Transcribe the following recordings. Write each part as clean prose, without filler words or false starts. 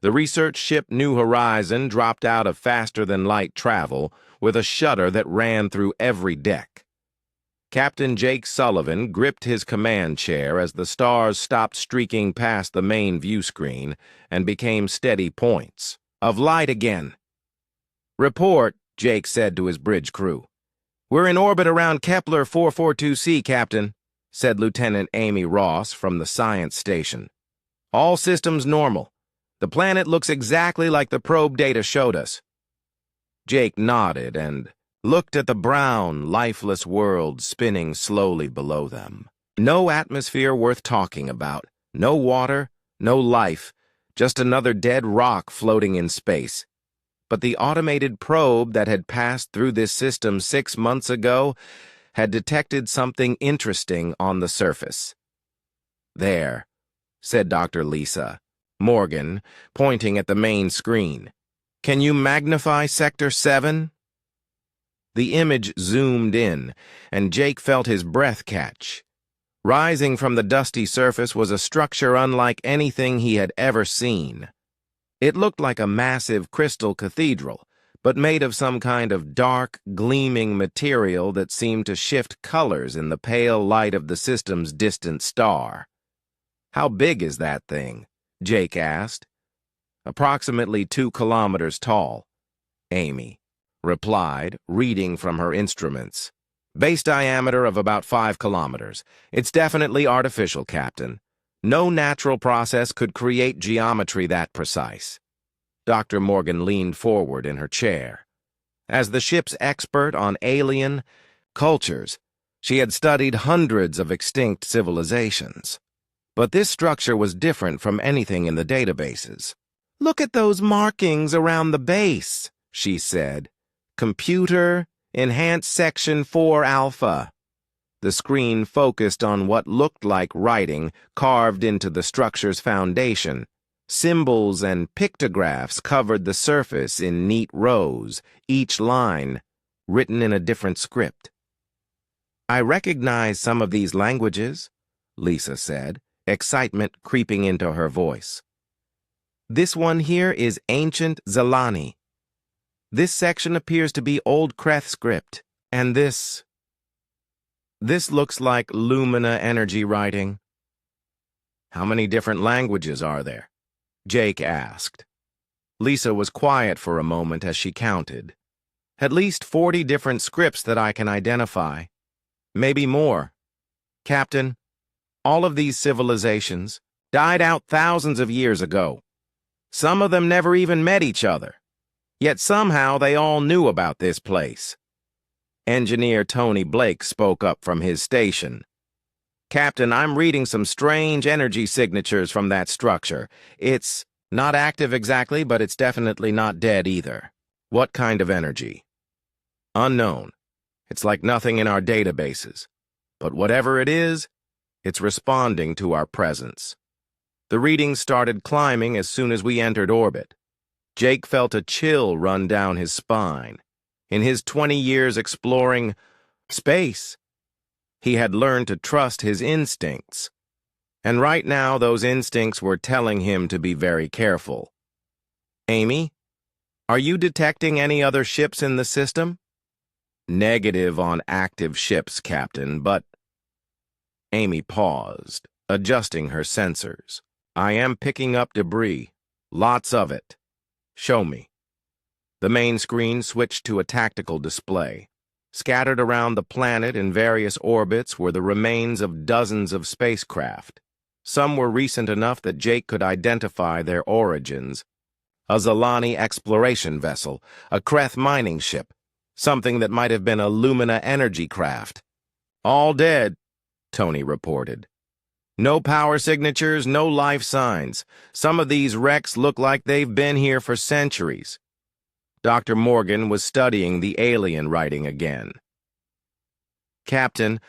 The research ship New Horizon dropped out of faster-than-light travel with a shudder that ran through every deck. Captain Jake Sullivan gripped his command chair as the stars stopped streaking past the main view screen and became steady points of light again. "Report," Jake said to his bridge crew. "We're in orbit around Kepler 442c, Captain," said Lieutenant Amy Ross from the science station. "All systems normal. The planet looks exactly like the probe data showed us." Jake nodded and looked at the brown, lifeless world spinning slowly below them. No atmosphere worth talking about, no water, no life, just another dead rock floating in space. But the automated probe that had passed through this system 6 months ago had detected something interesting on the surface. "There," said Dr. Lisa Morgan, pointing at the main screen. "Can you magnify Sector 7? The image zoomed in, and Jake felt his breath catch. Rising from the dusty surface was a structure unlike anything he had ever seen. It looked like a massive crystal cathedral, but made of some kind of dark, gleaming material that seemed to shift colors in the pale light of the system's distant star. "How big is that thing?" Jake asked. "Approximately 2 kilometers tall," Amy replied, reading from her instruments. "Base diameter of about 5 kilometers. It's definitely artificial, Captain. No natural process could create geometry that precise." Dr. Morgan leaned forward in her chair. As the ship's expert on alien cultures, she had studied hundreds of extinct civilizations. But this structure was different from anything in the databases. "Look at those markings around the base," she said. "Computer, Enhanced Section 4 Alpha." The screen focused on what looked like writing carved into the structure's foundation. Symbols and pictographs covered the surface in neat rows, each line written in a different script. "I recognize some of these languages," Lisa said, excitement creeping into her voice. "This one here is Ancient Zelani. This section appears to be Old Kreth script, and this looks like Lumina energy writing." "How many different languages are there?" Jake asked. Lisa was quiet for a moment as she counted. "At least 40 different scripts that I can identify. Maybe more. Captain, all of these civilizations died out thousands of years ago. Some of them never even met each other. Yet somehow they all knew about this place." Engineer Tony Blake spoke up from his station. "Captain, I'm reading some strange energy signatures from that structure. It's not active exactly, but it's definitely not dead either." "What kind of energy?" "Unknown. It's like nothing in our databases. But whatever it is, it's responding to our presence." The readings started climbing as soon as we entered orbit. Jake felt a chill run down his spine. In his 20 years exploring space, he had learned to trust his instincts. And right now, those instincts were telling him to be very careful. "Amy, are you detecting any other ships in the system?" "Negative on active ships, Captain, but..." Amy paused, adjusting her sensors. "I am picking up debris. Lots of it. Show me." The main screen switched to a tactical display. Scattered around the planet in various orbits were the remains of dozens of spacecraft. Some were recent enough that Jake could identify their origins. A Zelani exploration vessel, a Kreth mining ship, something that might have been a Lumina energy craft. "All dead," Tony reported. "No power signatures, no life signs. Some of these wrecks look like they've been here for centuries." Dr. Morgan was studying the alien writing again. "Captain,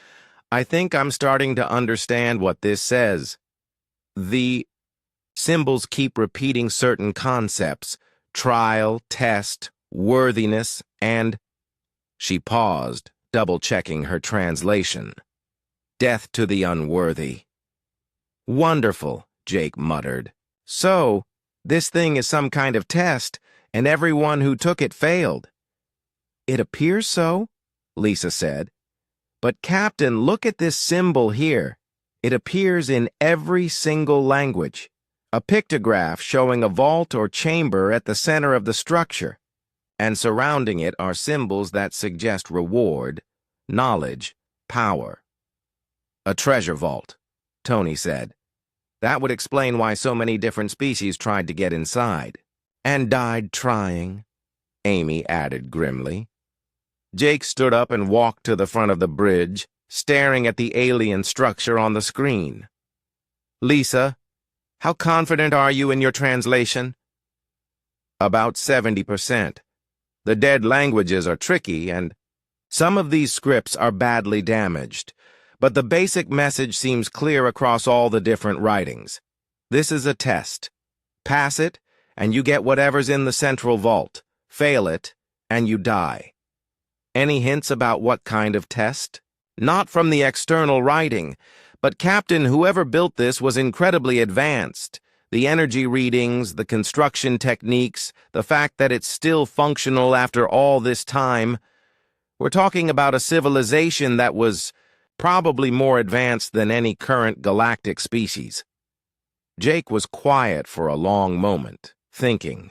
I think I'm starting to understand what this says. The symbols keep repeating certain concepts: trial, test, worthiness, and..." She paused, double-checking her translation. "Death to the unworthy." "Wonderful," Jake muttered. "So, This thing is some kind of test, and everyone who took it failed." "It appears so," Lisa said. "But Captain, look at this symbol here. It appears in every single language. A pictograph showing a vault or chamber at the center of the structure, and surrounding it are symbols that suggest reward, knowledge, power." "A treasure vault," Tony said. "That would explain why so many different species tried to get inside." "And died trying," Amy added grimly. Jake stood up and walked to the front of the bridge, staring at the alien structure on the screen. "Lisa, how confident are you in your translation?" "About 70%. The dead languages are tricky, and some of these scripts are badly damaged, but the basic message seems clear across all the different writings. This is a test. Pass it, and you get whatever's in the central vault. Fail it, and you die." "Any hints about what kind of test?" "Not from the external writing, but Captain, whoever built this was incredibly advanced. The energy readings, the construction techniques, the fact that it's still functional after all this time. We're talking about a civilization that was probably more advanced than any current galactic species." Jake was quiet for a long moment, thinking.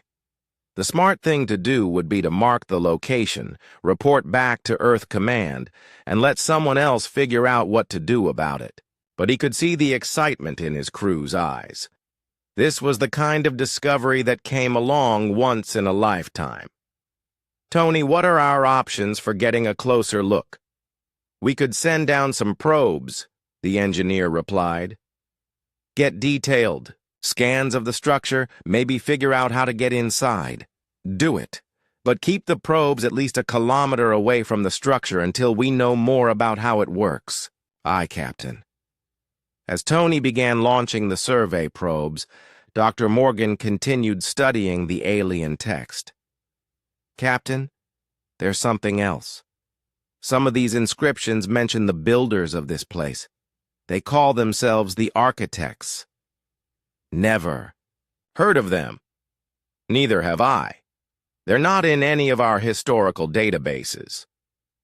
The smart thing to do would be to mark the location, report back to Earth Command, and let someone else figure out what to do about it. But he could see the excitement in his crew's eyes. This was the kind of discovery that came along once in a lifetime. "Tony, what are our options for getting a closer look?" "We could send down some probes," the engineer replied. "Get detailed scans of the structure, maybe figure out how to get inside." "Do it. But keep the probes at least a kilometer away from the structure until we know more about how it works." "Aye, Captain." As Tony began launching the survey probes, Dr. Morgan continued studying the alien text. "Captain, there's something else. Some of these inscriptions mention the builders of this place. They call themselves the architects." "Never heard of them." "Neither have I. They're not in any of our historical databases.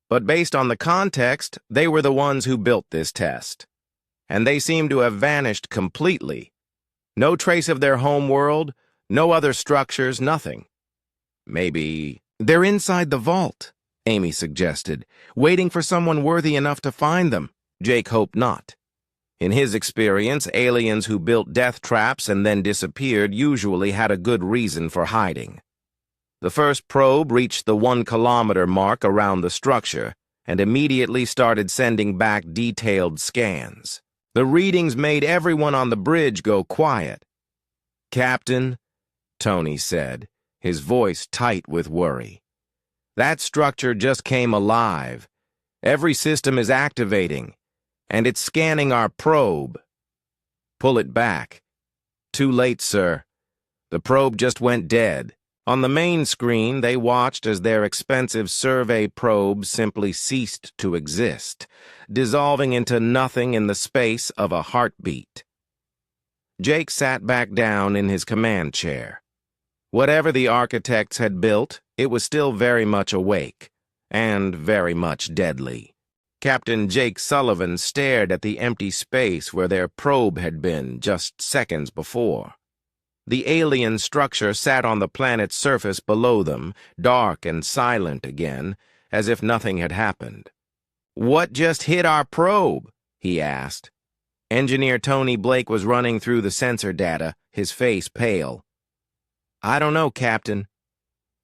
But based on the context, they were the ones who built this test. And they seem to have vanished completely. No trace of their home world, no other structures, nothing." "Maybe they're inside the vault," Amy suggested, "waiting for someone worthy enough to find them." Jake hoped not. In his experience, aliens who built death traps and then disappeared usually had a good reason for hiding. The first probe reached the 1-kilometer mark around the structure and immediately started sending back detailed scans. The readings made everyone on the bridge go quiet. "Captain," Tony said, his voice tight with worry, "that structure just came alive. Every system is activating, and it's scanning our probe." "Pull it back." "Too late, sir. The probe just went dead." On the main screen, they watched as their expensive survey probe simply ceased to exist, dissolving into nothing in the space of a heartbeat. Jake sat back down in his command chair. Whatever the architects had built, it was still very much awake, and very much deadly. Captain Jake Sullivan stared at the empty space where their probe had been just seconds before. The alien structure sat on the planet's surface below them, dark and silent again, as if nothing had happened. "What just hit our probe?" he asked. Engineer Tony Blake was running through the sensor data, his face pale. "I don't know, Captain.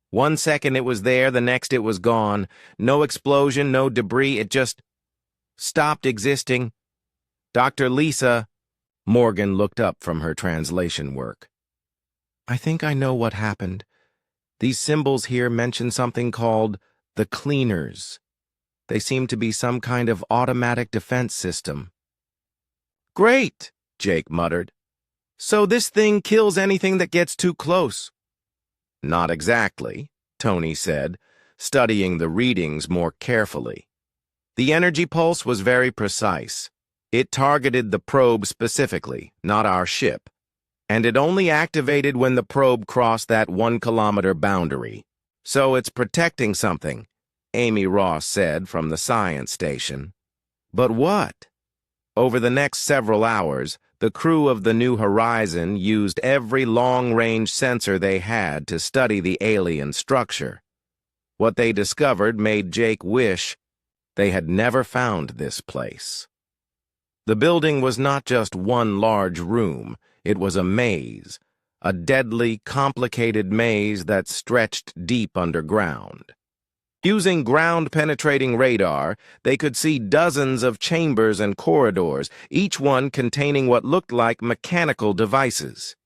1 second it was there, the next it was gone. No explosion, no debris, it just stopped existing." "Dr. Lisa," Morgan looked up from her translation work. "I think I know what happened. These symbols here mention something called the Cleaners. They seem to be some kind of automatic defense system." "Great," Jake muttered. "So this thing kills anything that gets too close." "Not exactly," Tony said, studying the readings more carefully. The energy pulse was very precise. It targeted the probe specifically, not our ship. and it only activated when the probe crossed that 1-kilometer boundary. So it's protecting something, Amy Ross said from the science station. But what? Over the next several hours, the crew of the New Horizon used every long-range sensor they had to study the alien structure. What they discovered made Jake wish they had never found this place. The building was not just one large room, it was a maze, a deadly, complicated maze that stretched deep underground. Using ground-penetrating radar, they could see dozens of chambers and corridors, each one containing what looked like mechanical devices.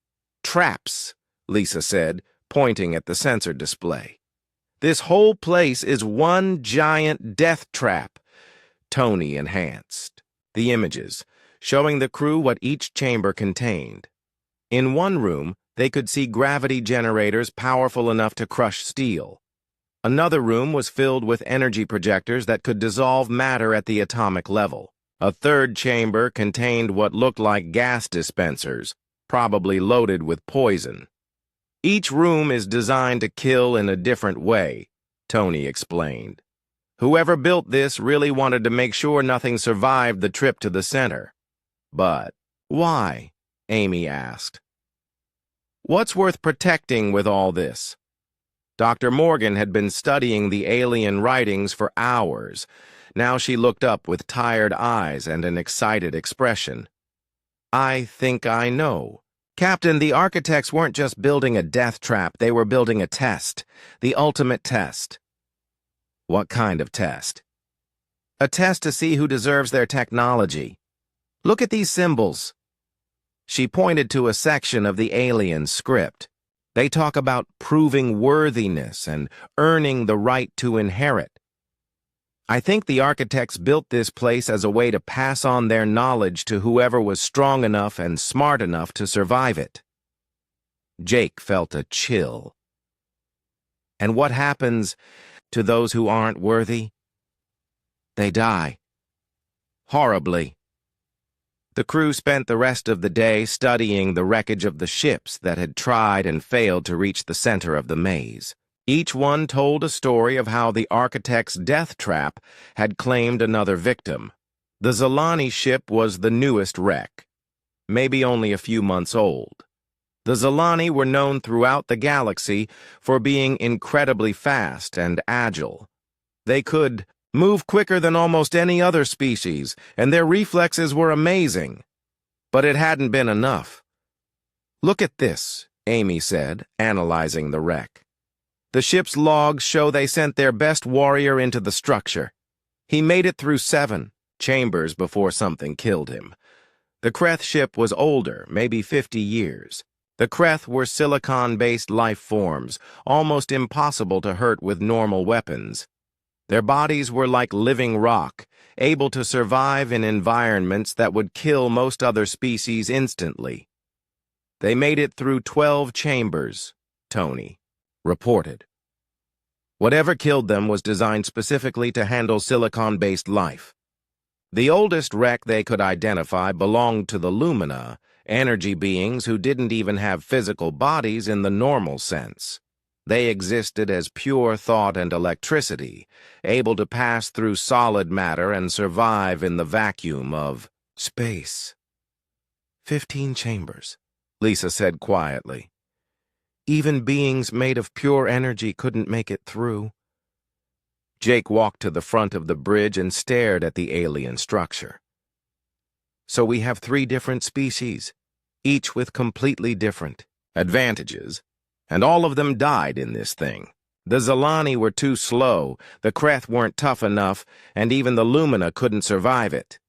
Traps, Lisa said, pointing at the sensor display. This whole place is one giant death trap, Tony enhanced the images, showing the crew what each chamber contained. In one room, they could see gravity generators powerful enough to crush steel. Another room was filled with energy projectors that could dissolve matter at the atomic level. A third chamber contained what looked like gas dispensers, probably loaded with poison. Each room is designed to kill in a different way, Tony explained. Whoever built this really wanted to make sure nothing survived the trip to the center. But why? Amy asked. What's worth protecting with all this? Dr. Morgan had been studying the alien writings for hours. Now she looked up with tired eyes and an excited expression. I think I know. Captain, the architects weren't just building a death trap, they were building a test. The ultimate test. What kind of test? A test to see who deserves their technology. Look at these symbols. She pointed to a section of the alien script. They talk about proving worthiness and earning the right to inherit. I think the architects built this place as a way to pass on their knowledge to whoever was strong enough and smart enough to survive it. Jake felt a chill. And what happens to those who aren't worthy? They die. Horribly. The crew spent the rest of the day studying the wreckage of the ships that had tried and failed to reach the center of the maze. Each one told a story of how the architect's death trap had claimed another victim. The Zalani ship was the newest wreck, maybe only a few months old. The Zalani were known throughout the galaxy for being incredibly fast and agile. They could move quicker than almost any other species, and their reflexes were amazing. But it hadn't been enough. Look at this, Amy said, analyzing the wreck. The ship's logs show they sent their best warrior into the structure. He made it through 7 chambers before something killed him. The Kreth ship was older, maybe 50 years. The Kreth were silicon-based life forms, almost impossible to hurt with normal weapons. Their bodies were like living rock, able to survive in environments that would kill most other species instantly. They made it through 12 chambers, Tony reported. Whatever killed them was designed specifically to handle silicon-based life. The oldest wreck they could identify belonged to the Lumina, energy beings who didn't even have physical bodies in the normal sense. They existed as pure thought and electricity, able to pass through solid matter and survive in the vacuum of space. 15 chambers, Lisa said quietly. Even beings made of pure energy couldn't make it through. Jake walked to the front of the bridge and stared at the alien structure. So we have 3 different species, each with completely different advantages, and all of them died in this thing. The Zalani were too slow, the Kreth weren't tough enough, and even the Lumina couldn't survive it.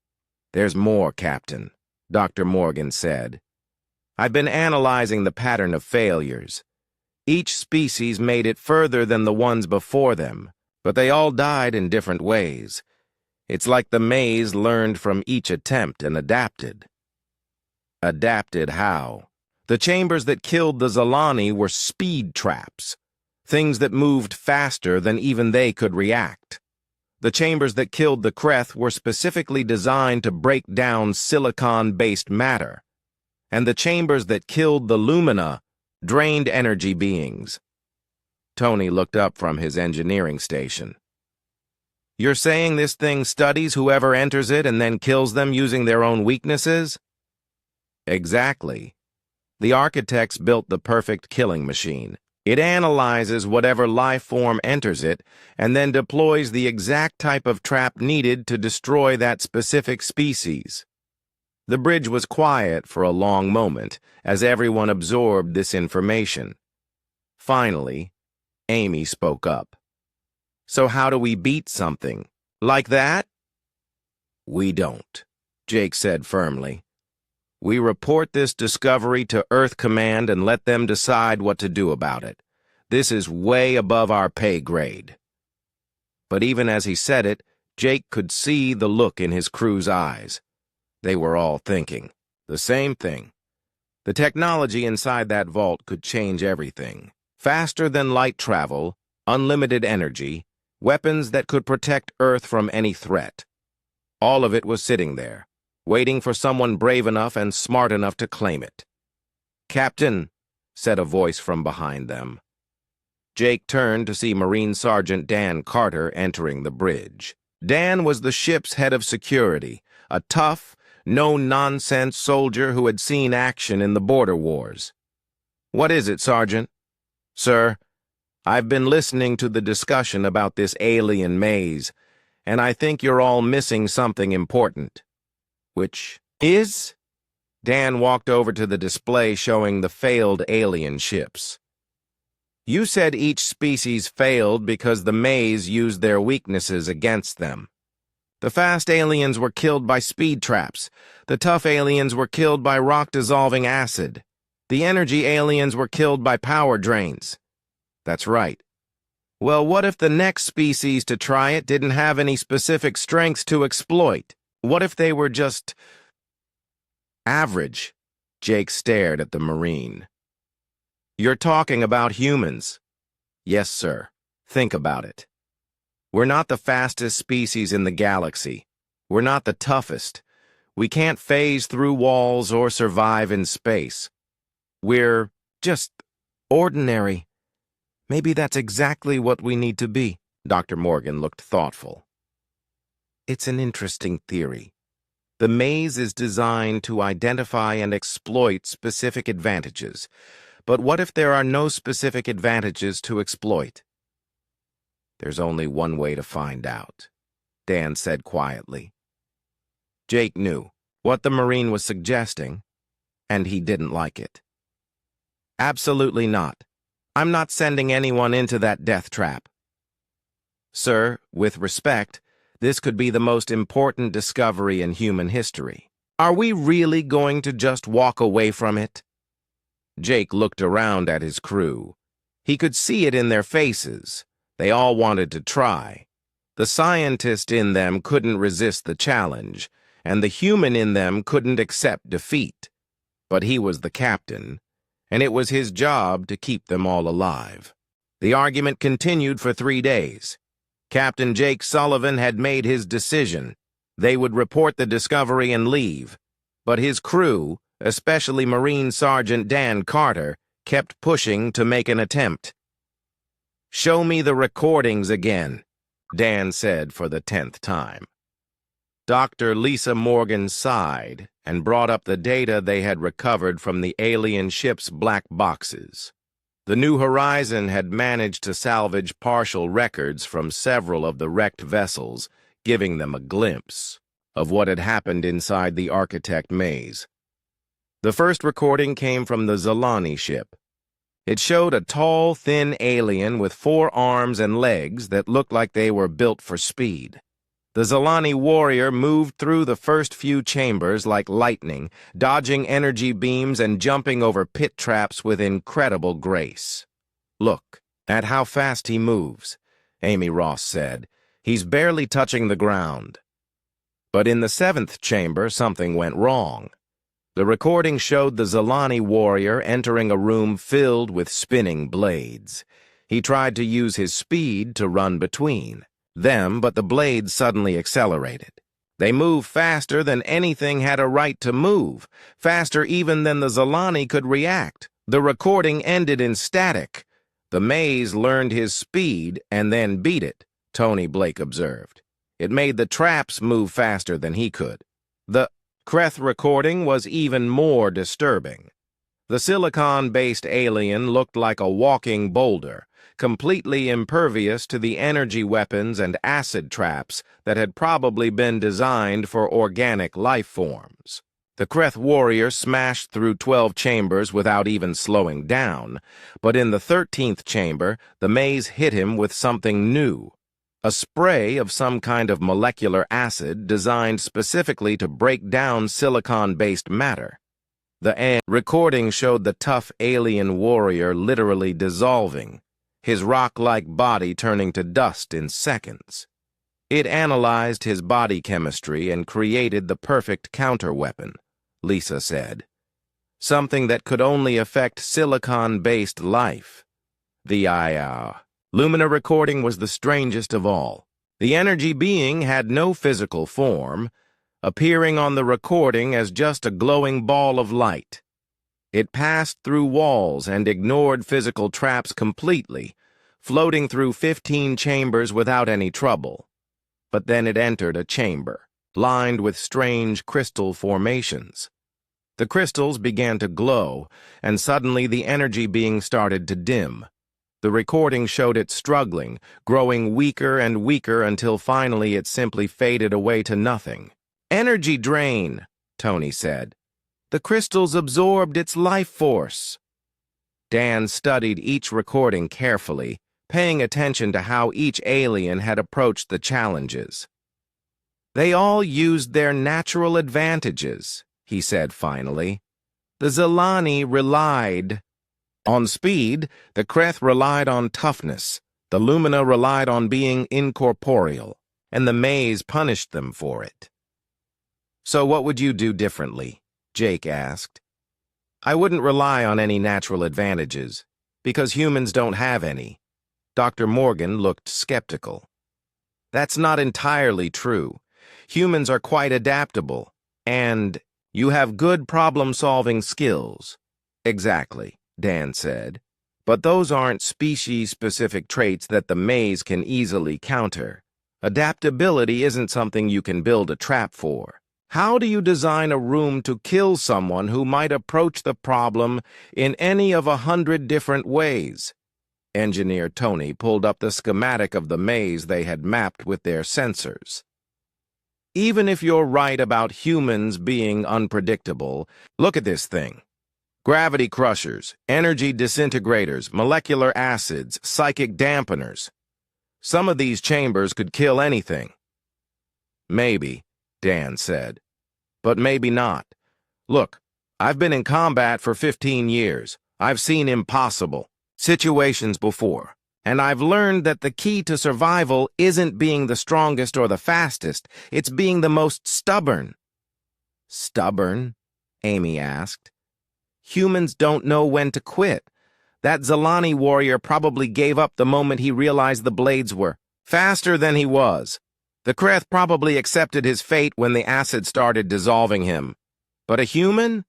There's more, Captain, Dr. Morgan said. I've been analyzing the pattern of failures. Each species made it further than the ones before them, but they all died in different ways. It's like the maze learned from each attempt and adapted. Adapted how? The chambers that killed the Zalani were speed traps, things that moved faster than even they could react. The chambers that killed the Kreth were specifically designed to break down silicon-based matter. And the chambers that killed the Lumina drained energy beings. Tony looked up from his engineering station. You're saying this thing studies whoever enters it and then kills them using their own weaknesses? Exactly. The architects built the perfect killing machine. It analyzes whatever life form enters it and then deploys the exact type of trap needed to destroy that specific species. The bridge was quiet for a long moment as everyone absorbed this information. Finally, Amy spoke up. So how do we beat something like that? We don't, Jake said firmly. We report this discovery to Earth Command and let them decide what to do about it. This is way above our pay grade. But even as he said it, Jake could see the look in his crew's eyes. They were all thinking the same thing. The technology inside that vault could change everything. Faster than light travel, unlimited energy, weapons that could protect Earth from any threat. All of it was sitting there, waiting for someone brave enough and smart enough to claim it. "Captain," said a voice from behind them. Jake turned to see Marine Sergeant Dan Carter entering the bridge. Dan was the ship's head of security, a tough, no-nonsense soldier who had seen action in the border wars. "What is it, Sergeant?" "Sir, I've been listening to the discussion about this alien maze, and I think you're all missing something important." "Which is?" Dan walked over to the display showing the failed alien ships. "You said each species failed because the maze used their weaknesses against them. The fast aliens were killed by speed traps. The tough aliens were killed by rock-dissolving acid. The energy aliens were killed by power drains." "That's right. Well, what if the next species to try it didn't have any specific strengths to exploit? What if they were just average?" Jake stared at the Marine. "You're talking about humans." "Yes, sir. Think about it. We're not the fastest species in the galaxy. We're not the toughest. We can't phase through walls or survive in space. We're just ordinary. Maybe that's exactly what we need to be." Dr. Morgan looked thoughtful. "It's an interesting theory. The maze is designed to identify and exploit specific advantages. But what if there are no specific advantages to exploit?" "There's only one way to find out," Dan said quietly. Jake knew what the Marine was suggesting, and he didn't like it. "Absolutely not. I'm not sending anyone into that death trap." "Sir, with respect, this could be the most important discovery in human history. Are we really going to just walk away from it?" Jake looked around at his crew. He could see it in their faces. They all wanted to try. The scientist in them couldn't resist the challenge, and the human in them couldn't accept defeat. But he was the captain, and it was his job to keep them all alive. The argument continued for 3 days. Captain Jake Sullivan had made his decision. They would report the discovery and leave. But his crew, especially Marine Sergeant Dan Carter, kept pushing to make an attempt. "Show me the recordings again," Dan said for the 10th time. Dr. Lisa Morgan sighed and brought up the data they had recovered from the alien ship's black boxes. The New Horizon had managed to salvage partial records from several of the wrecked vessels, giving them a glimpse of what had happened inside the architect maze. The first recording came from the Zalani ship. It showed a tall, thin alien with 4 arms and legs that looked like they were built for speed. The Zalani warrior moved through the first few chambers like lightning, dodging energy beams and jumping over pit traps with incredible grace. "Look at how fast he moves," Amy Ross said. "He's barely touching the ground." But in the 7th chamber, something went wrong. The recording showed the Zalani warrior entering a room filled with spinning blades. He tried to use his speed to run between them, but the blades suddenly accelerated. They moved faster than anything had a right to move, faster even than the Zalani could react. The recording ended in static. The maze learned his speed and then beat it, Tony Blake observed. It made the traps move faster than he could. The Kreth recording was even more disturbing. The silicon-based alien looked like a walking boulder, completely impervious to the energy weapons and acid traps that had probably been designed for organic life forms. The Kreth warrior smashed through 12 chambers without even slowing down, but in the 13th chamber, the maze hit him with something new. A spray of some kind of molecular acid designed specifically to break down silicon-based matter. The recording showed the tough alien warrior literally dissolving, his rock-like body turning to dust in seconds. It analyzed his body chemistry and created the perfect counterweapon, Lisa said. Something that could only affect silicon-based life. The Lumina recording was the strangest of all. The energy being had no physical form, appearing on the recording as just a glowing ball of light. It passed through walls and ignored physical traps completely, floating through 15 chambers without any trouble. But then it entered a chamber, lined with strange crystal formations. The crystals began to glow, and suddenly the energy being started to dim. The recording showed it struggling, growing weaker and weaker until finally it simply faded away to nothing. "Energy drain," Tony said. "The crystals absorbed its life force." Dan studied each recording carefully, paying attention to how each alien had approached the challenges. "They all used their natural advantages," he said finally. "The Zalani relied on speed, the Kreth relied on toughness, the Lumina relied on being incorporeal, and the maze punished them for it." "So what would you do differently?" Jake asked. "I wouldn't rely on any natural advantages, because humans don't have any." Dr. Morgan looked skeptical. "That's not entirely true. Humans are quite adaptable, and you have good problem-solving skills." "Exactly," Dan said. "But those aren't species-specific traits that the maze can easily counter. Adaptability isn't something you can build a trap for. How do you design a room to kill someone who might approach the problem in any of 100 different ways?" Engineer Tony pulled up the schematic of the maze they had mapped with their sensors. "Even if you're right about humans being unpredictable, look at this thing. Gravity crushers, energy disintegrators, molecular acids, psychic dampeners. Some of these chambers could kill anything." "Maybe," Dan said. "But maybe not. Look, I've been in combat for 15 years. I've seen impossible situations before, and I've learned that the key to survival isn't being the strongest or the fastest, it's being the most stubborn." "Stubborn?" Amy asked. "Humans don't know when to quit. That Zalani warrior probably gave up the moment he realized the blades were faster than he was. The Kreth probably accepted his fate when the acid started dissolving him. But a human?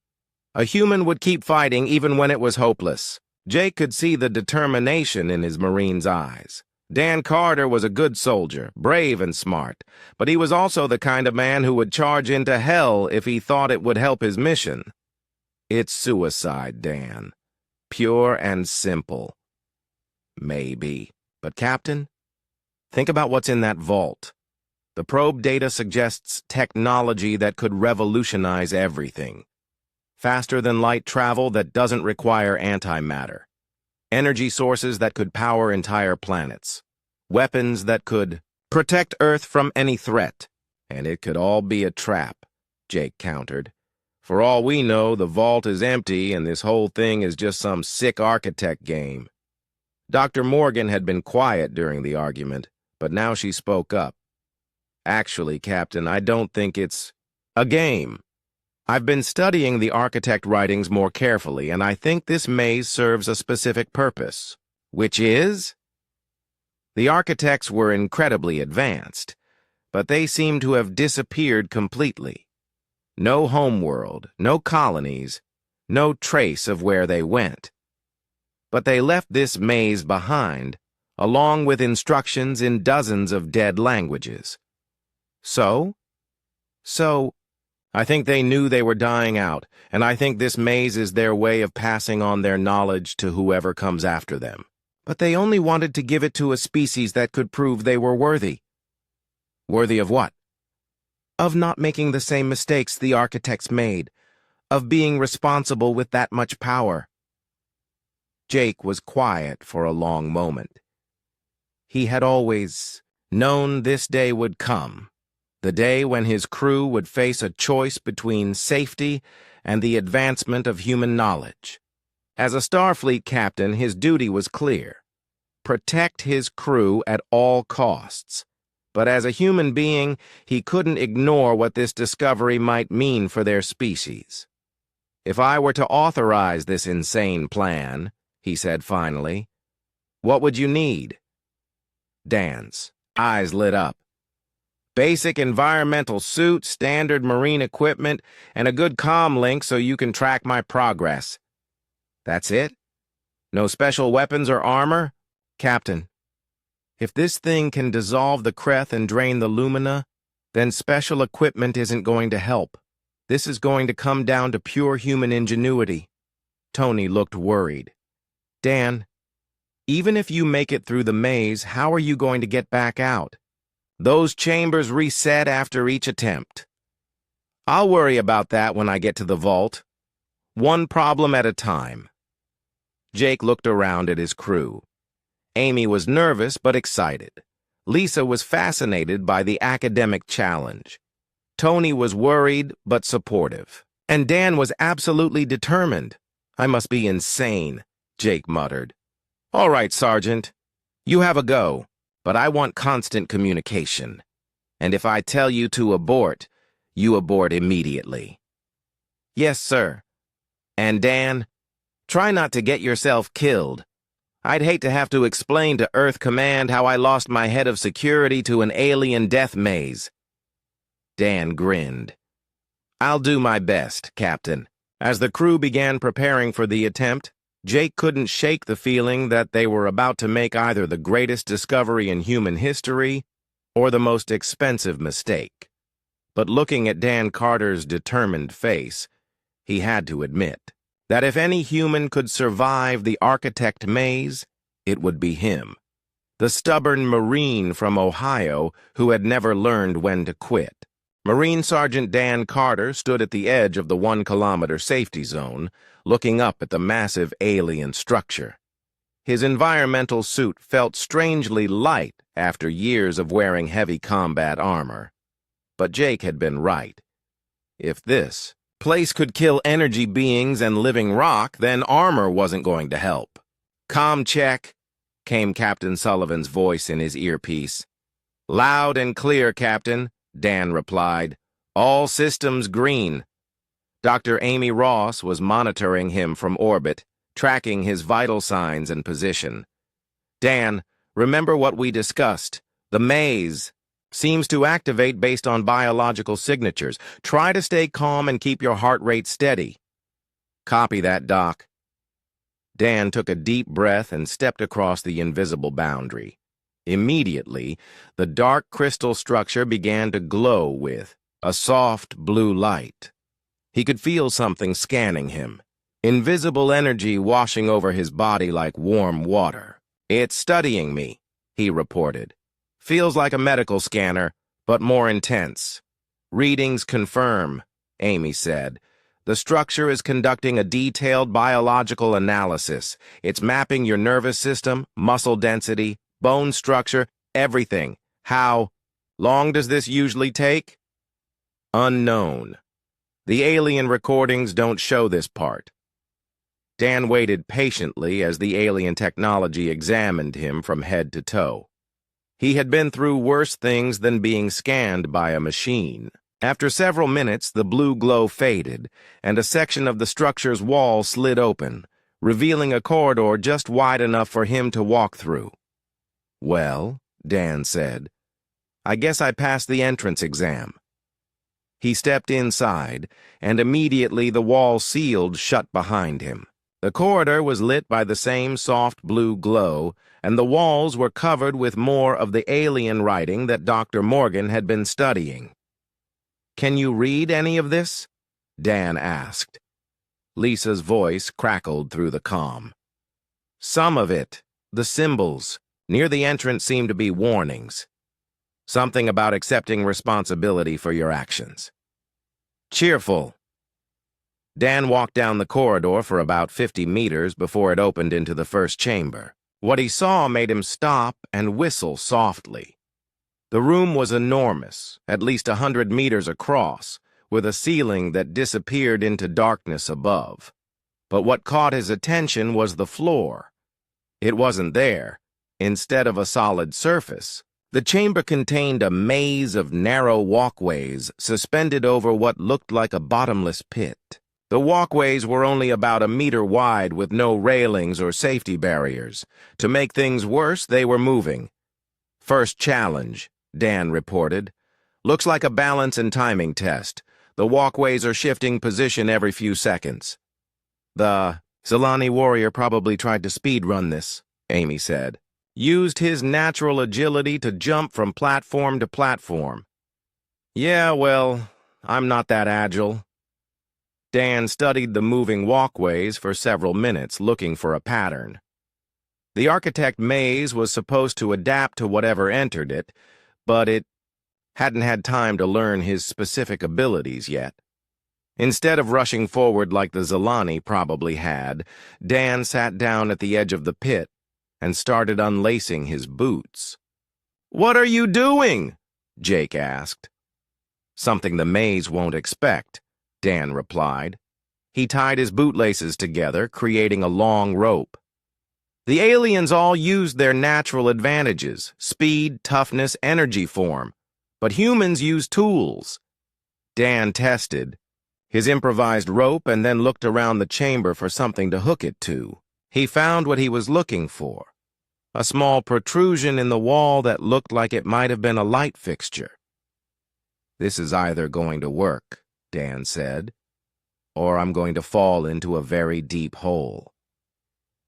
A human would keep fighting even when it was hopeless." Jake could see the determination in his Marine's eyes. Dan Carter was a good soldier, brave and smart, but he was also the kind of man who would charge into hell if he thought it would help his mission. "It's suicide, Dan. Pure and simple." "Maybe. But, Captain, think about what's in that vault. The probe data suggests technology that could revolutionize everything. Faster-than-light travel that doesn't require antimatter. Energy sources that could power entire planets. Weapons that could protect Earth from any threat. And it could all be a trap," Jake countered. "For all we know, the vault is empty and this whole thing is just some sick architect game." Dr. Morgan had been quiet during the argument, but now she spoke up. "Actually, Captain, I don't think it's a game. I've been studying the architect writings more carefully, and I think this maze serves a specific purpose." "Which is?" "The architects were incredibly advanced. but they seemed to have disappeared completely. No homeworld, no colonies, no trace of where they went. But they left this maze behind, along with instructions in dozens of dead languages. So, I think they knew they were dying out, and I think this maze is their way of passing on their knowledge to whoever comes after them. But they only wanted to give it to a species that could prove they were worthy. Worthy of what? Of not making the same mistakes the architects made, of being responsible with that much power. Jake was quiet for a long moment. He had always known this day would come, the day when his crew would face a choice between safety and the advancement of human knowledge. As a Starfleet captain, his duty was clear: protect his crew at all costs. But as a human being, he couldn't ignore what this discovery might mean for their species. "If I were to authorize this insane plan," he said finally, "what would you need?" Dan's eyes lit up. "Basic environmental suit, standard marine equipment, and a good comm link so you can track my progress. That's it? No special weapons or armor?" "Captain, if this thing can dissolve the Kreth and drain the Lumina, then special equipment isn't going to help. This is going to come down to pure human ingenuity." Tony looked worried. "Dan, even if you make it through the maze, how are you going to get back out? Those chambers reset after each attempt." "I'll worry about that when I get to the vault. One problem at a time." Jake looked around at his crew. Amy was nervous but excited. Lisa was fascinated by the academic challenge. Tony was worried but supportive. And Dan was absolutely determined. "I must be insane," Jake muttered. "All right, Sergeant. You have a go, but I want constant communication. And if I tell you to abort, you abort immediately." "Yes, sir. And Dan, try not to get yourself killed. I'd hate to have to explain to Earth Command how I lost my head of security to an alien death maze." Dan grinned. "I'll do my best, Captain." As the crew began preparing for the attempt, Jake couldn't shake the feeling that they were about to make either the greatest discovery in human history or the most expensive mistake. But looking at Dan Carter's determined face, he had to admit that if any human could survive the architect maze, it would be him. The stubborn Marine from Ohio who had never learned when to quit. Marine Sergeant Dan Carter stood at the edge of the 1-kilometer safety zone, looking up at the massive alien structure. His environmental suit felt strangely light after years of wearing heavy combat armor. But Jake had been right. If this place could kill energy beings and living rock, then armor wasn't going to help. "Comm check," came Captain Sullivan's voice in his earpiece. "Loud and clear, Captain," Dan replied. "All systems green." Dr. Amy Ross was monitoring him from orbit, tracking his vital signs and position. "Dan, remember what we discussed. The maze seems to activate based on biological signatures. Try to stay calm and keep your heart rate steady." "Copy that, Doc." Dan took a deep breath and stepped across the invisible boundary. Immediately, the dark crystal structure began to glow with a soft blue light. He could feel something scanning him, invisible energy washing over his body like warm water. "It's studying me," he reported. "Feels like a medical scanner, but more intense." "Readings confirm," Amy said. "The structure is conducting a detailed biological analysis. It's mapping your nervous system, muscle density, bone structure, everything. How long does this usually take?" "Unknown. The alien recordings don't show this part." Dan waited patiently as the alien technology examined him from head to toe. He had been through worse things than being scanned by a machine. After several minutes, the blue glow faded, and a section of the structure's wall slid open, revealing a corridor just wide enough for him to walk through. "Well," Dan said, I guess I passed the entrance exam." He stepped inside, and immediately the wall sealed shut behind him. The corridor was lit by the same soft blue glow, and the walls were covered with more of the alien writing that Dr. Morgan had been studying. "Can you read any of this?" Dan asked. Lisa's voice crackled through the comm. "Some of it. The symbols. Near the entrance seem to be warnings. Something about accepting responsibility for your actions." "Cheerful." Dan walked down the corridor for about 50 meters before it opened into the first chamber. What he saw made him stop and whistle softly. The room was enormous, at least 100 meters across, with a ceiling that disappeared into darkness above. But what caught his attention was the floor. It wasn't there. Instead of a solid surface, the chamber contained a maze of narrow walkways suspended over what looked like a bottomless pit. The walkways were only about a meter wide with no railings or safety barriers. To make things worse, they were moving. "First challenge," Dan reported. "Looks like a balance and timing test. The walkways are shifting position every few seconds." "The Zilani warrior probably tried to speedrun this," Amy said. "Used his natural agility to jump from platform to platform." "Yeah, well, I'm not that agile." Dan studied the moving walkways for several minutes, looking for a pattern. The architect maze was supposed to adapt to whatever entered it, but it hadn't had time to learn his specific abilities yet. Instead of rushing forward like the Zilani probably had, Dan sat down at the edge of the pit and started unlacing his boots. "What are you doing?" Jake asked. "Something the maze won't expect," Dan replied. He tied his bootlaces together, creating a long rope. "The aliens all used their natural advantages, speed, toughness, energy form, but humans use tools." Dan tested his improvised rope and then looked around the chamber for something to hook it to. He found what he was looking for, a small protrusion in the wall that looked like it might have been a light fixture. "This is either going to work," Dan said, "or I'm going to fall into a very deep hole."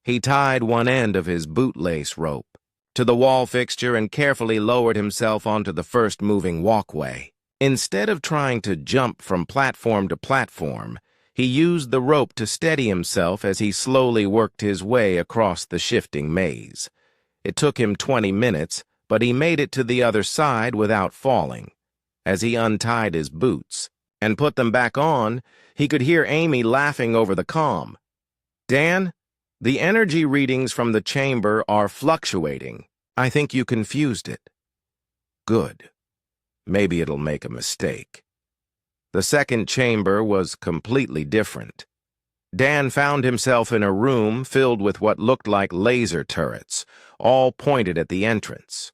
He tied one end of his bootlace rope to the wall fixture and carefully lowered himself onto the first moving walkway. Instead of trying to jump from platform to platform, he used the rope to steady himself as he slowly worked his way across the shifting maze. It took him 20 minutes, but he made it to the other side without falling. As he untied his boots and put them back on, he could hear Amy laughing over the comm. "Dan, the energy readings from the chamber are fluctuating. I think you confused it." "Good. Maybe it'll make a mistake." The second chamber was completely different. Dan found himself in a room filled with what looked like laser turrets, all pointed at the entrance.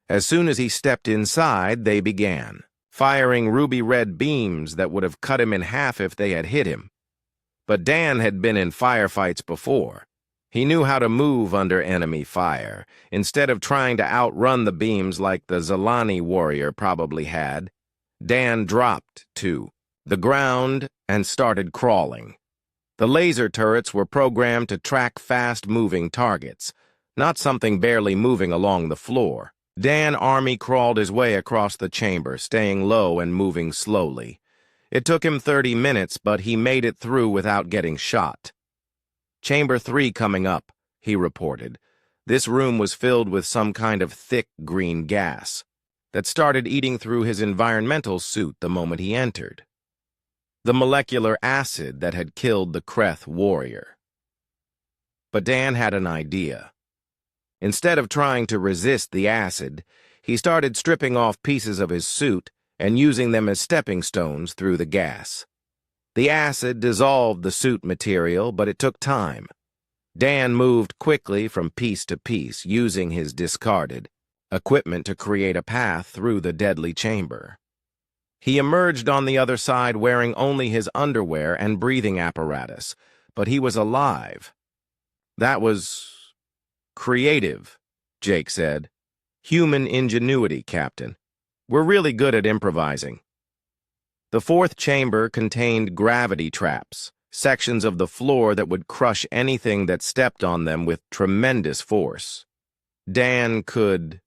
As soon as he stepped inside, they began, firing ruby-red beams that would have cut him in half if they had hit him. But Dan had been in firefights before. He knew how to move under enemy fire. Instead of trying to outrun the beams like the Zilani warrior probably had, Dan dropped to the ground and started crawling. The laser turrets were programmed to track fast-moving targets, not something barely moving along the floor. Dan army crawled his way across the chamber, staying low and moving slowly. It took him 30 minutes, but he made it through without getting shot. "Chamber 3 coming up," he reported. This room was filled with some kind of thick green gas that started eating through his environmental suit the moment he entered. The molecular acid that had killed the Kreth warrior. But Dan had an idea. Instead of trying to resist the acid, he started stripping off pieces of his suit and using them as stepping stones through the gas. The acid dissolved the suit material, but it took time. Dan moved quickly from piece to piece, using his discarded equipment to create a path through the deadly chamber. He emerged on the other side wearing only his underwear and breathing apparatus, but he was alive. "That was creative," Jake said. "Human ingenuity, Captain." We're really good at improvising. The fourth chamber contained gravity traps, sections of the floor that would crush anything that stepped on them with tremendous force. Dan could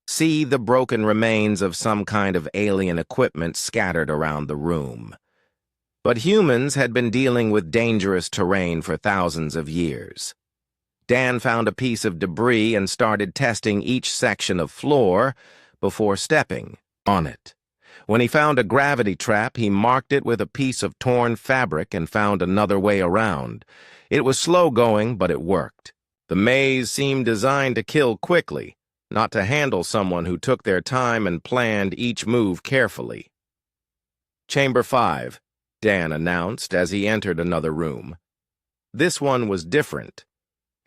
see the broken remains of some kind of alien equipment scattered around the room. But humans had been dealing with dangerous terrain for thousands of years. Dan found a piece of debris and started testing each section of floor before stepping on it. When he found a gravity trap, he marked it with a piece of torn fabric and found another way around. It was slow going, but it worked. The maze seemed designed to kill quickly, not to handle someone who took their time and planned each move carefully. Chamber 5, Dan announced as he entered another room. This one was different.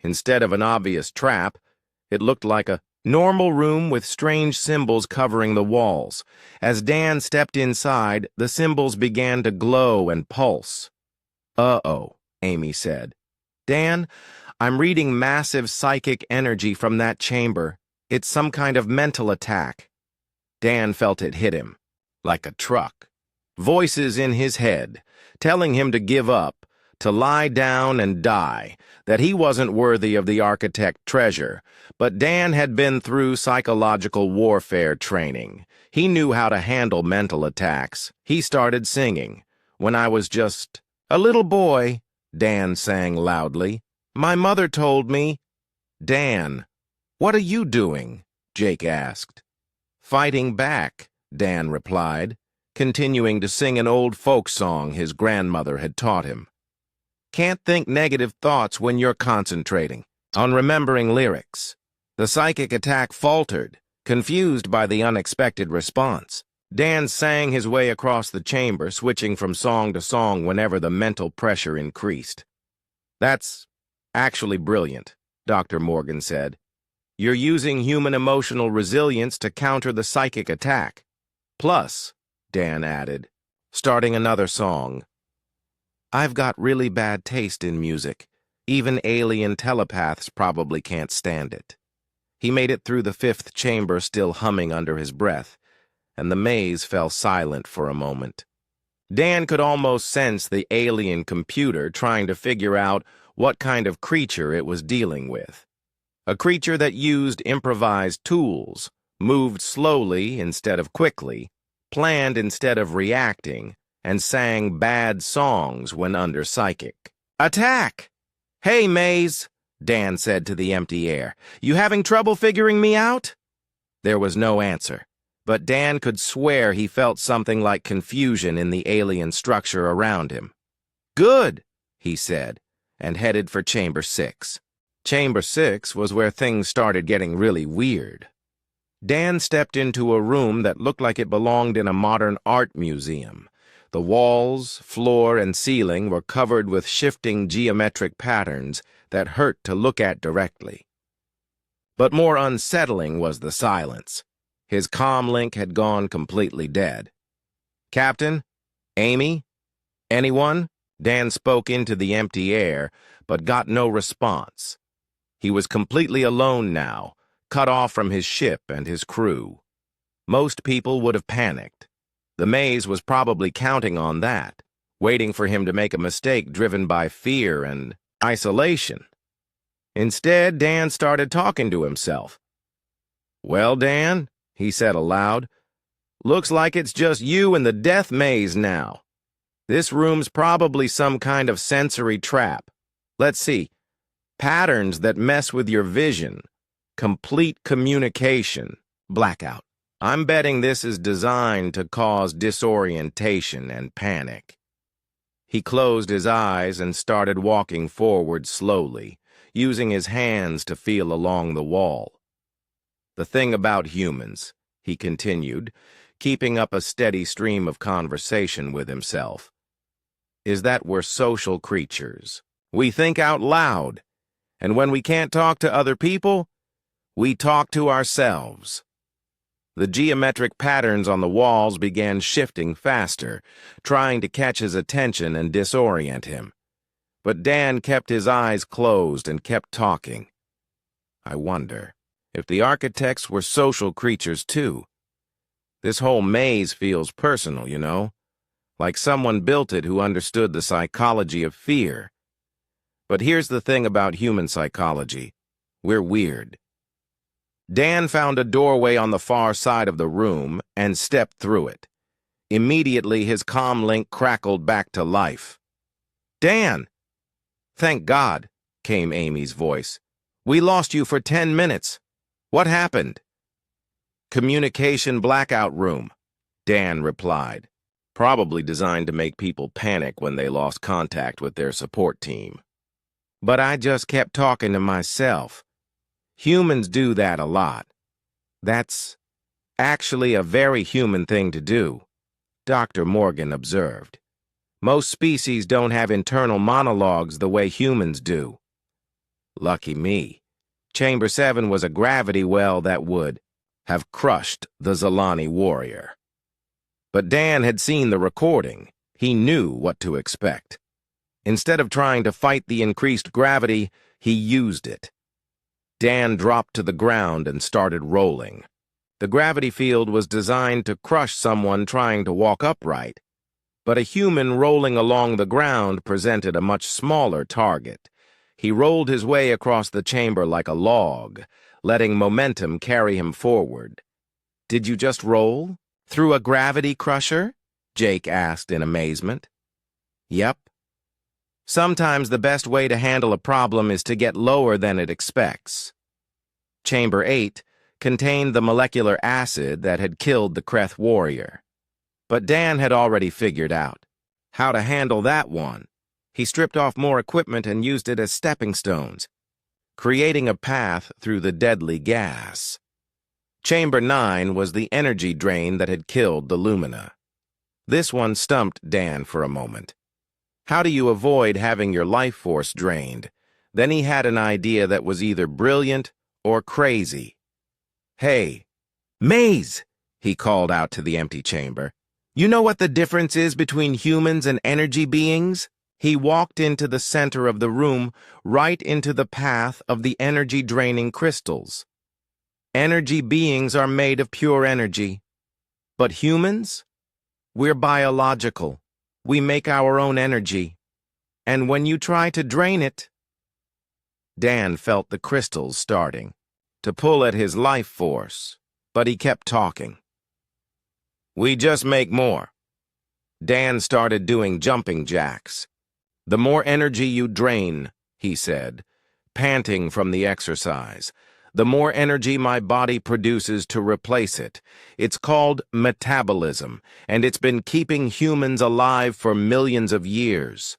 Instead of an obvious trap, it looked like a normal room with strange symbols covering the walls. As Dan stepped inside, the symbols began to glow and pulse. "Uh-oh," Amy said. "Dan, I'm reading massive psychic energy from that chamber. It's some kind of mental attack." Dan felt it hit him, like a truck. Voices in his head, telling him to give up, to lie down and die, that he wasn't worthy of the architect treasure. But Dan had been through psychological warfare training. He knew how to handle mental attacks. He started singing. "When I was just a little boy," Dan sang loudly, "my mother told me." "Dan, what are you doing?" Jake asked. "Fighting back," Dan replied, continuing to sing an old folk song his grandmother had taught him. "Can't think negative thoughts when you're concentrating on remembering lyrics." The psychic attack faltered, confused by the unexpected response. Dan sang his way across the chamber, switching from song to song whenever the mental pressure increased. "That's actually brilliant," Dr. Morgan said. "You're using human emotional resilience to counter the psychic attack. Plus," Dan added, starting another song, "I've got really bad taste in music. Even alien telepaths probably can't stand it." He made it through the fifth chamber still humming under his breath, and the maze fell silent for a moment. Dan could almost sense the alien computer trying to figure out what kind of creature it was dealing with. A creature that used improvised tools, moved slowly instead of quickly, planned instead of reacting, and sang bad songs when under psychic. "Attack! Hey, Maze," Dan said to the empty air. "You having trouble figuring me out?" There was no answer, but Dan could swear he felt something like confusion in the alien structure around him. "Good," he said, and headed for Chamber 6. Chamber 6 was where things started getting really weird. Dan stepped into a room that looked like it belonged in a modern art museum. The walls, floor, and ceiling were covered with shifting geometric patterns that hurt to look at directly. But more unsettling was the silence. His comm link had gone completely dead. "Captain? Amy? Anyone?" Dan spoke into the empty air, but got no response. He was completely alone now, cut off from his ship and his crew. Most people would have panicked. The maze was probably counting on that, waiting for him to make a mistake driven by fear and isolation. Instead, Dan started talking to himself. "Well, Dan," he said aloud, "looks like it's just you and the death maze now. This room's probably some kind of sensory trap. Let's see. Patterns that mess with your vision. Complete communication. Blackout. I'm betting this is designed to cause disorientation and panic." He closed his eyes and started walking forward slowly, using his hands to feel along the wall. "The thing about humans," he continued, keeping up a steady stream of conversation with himself, "is that we're social creatures. We think out loud, and when we can't talk to other people, we talk to ourselves." The geometric patterns on the walls began shifting faster, trying to catch his attention and disorient him. But Dan kept his eyes closed and kept talking. "I wonder if the architects were social creatures too. This whole maze feels personal, you know? Like someone built it who understood the psychology of fear. But here's the thing about human psychology. We're weird. Dan found a doorway on the far side of the room and stepped through it. Immediately, his comm link crackled back to life. Dan! Thank God, came Amy's voice. We lost you for 10 minutes. What happened? Communication blackout room, Dan replied. Probably designed to make people panic when they lost contact with their support team. But I just kept talking to myself. Humans do that a lot. That's actually a very human thing to do, Dr. Morgan observed. Most species don't have internal monologues the way humans do. Lucky me. Chamber 7 was a gravity well that would have crushed the Zalani warrior. But Dan had seen the recording. He knew what to expect. Instead of trying to fight the increased gravity, he used it. Dan dropped to the ground and started rolling. The gravity field was designed to crush someone trying to walk upright, but a human rolling along the ground presented a much smaller target. He rolled his way across the chamber like a log, letting momentum carry him forward. Did you just roll? Through a gravity crusher? Jake asked in amazement. Yep. Sometimes the best way to handle a problem is to get lower than it expects. Chamber 8 contained the molecular acid that had killed the Kreth warrior. But Dan had already figured out how to handle that one. He stripped off more equipment and used it as stepping stones, creating a path through the deadly gas. Chamber 9 was the energy drain that had killed the Lumina. This one stumped Dan for a moment. How do you avoid having your life force drained? Then he had an idea that was either brilliant or crazy. Hey, Maze, he called out to the empty chamber. You know what the difference is between humans and energy beings? He walked into the center of the room, right into the path of the energy-draining crystals. Energy beings are made of pure energy. But humans? We're biological. We make our own energy. And when you try to drain it... Dan felt the crystals starting to pull at his life force, but he kept talking. We just make more. Dan started doing jumping jacks. The more energy you drain, he said, panting from the exercise, the more energy my body produces to replace it. It's called metabolism, and it's been keeping humans alive for millions of years.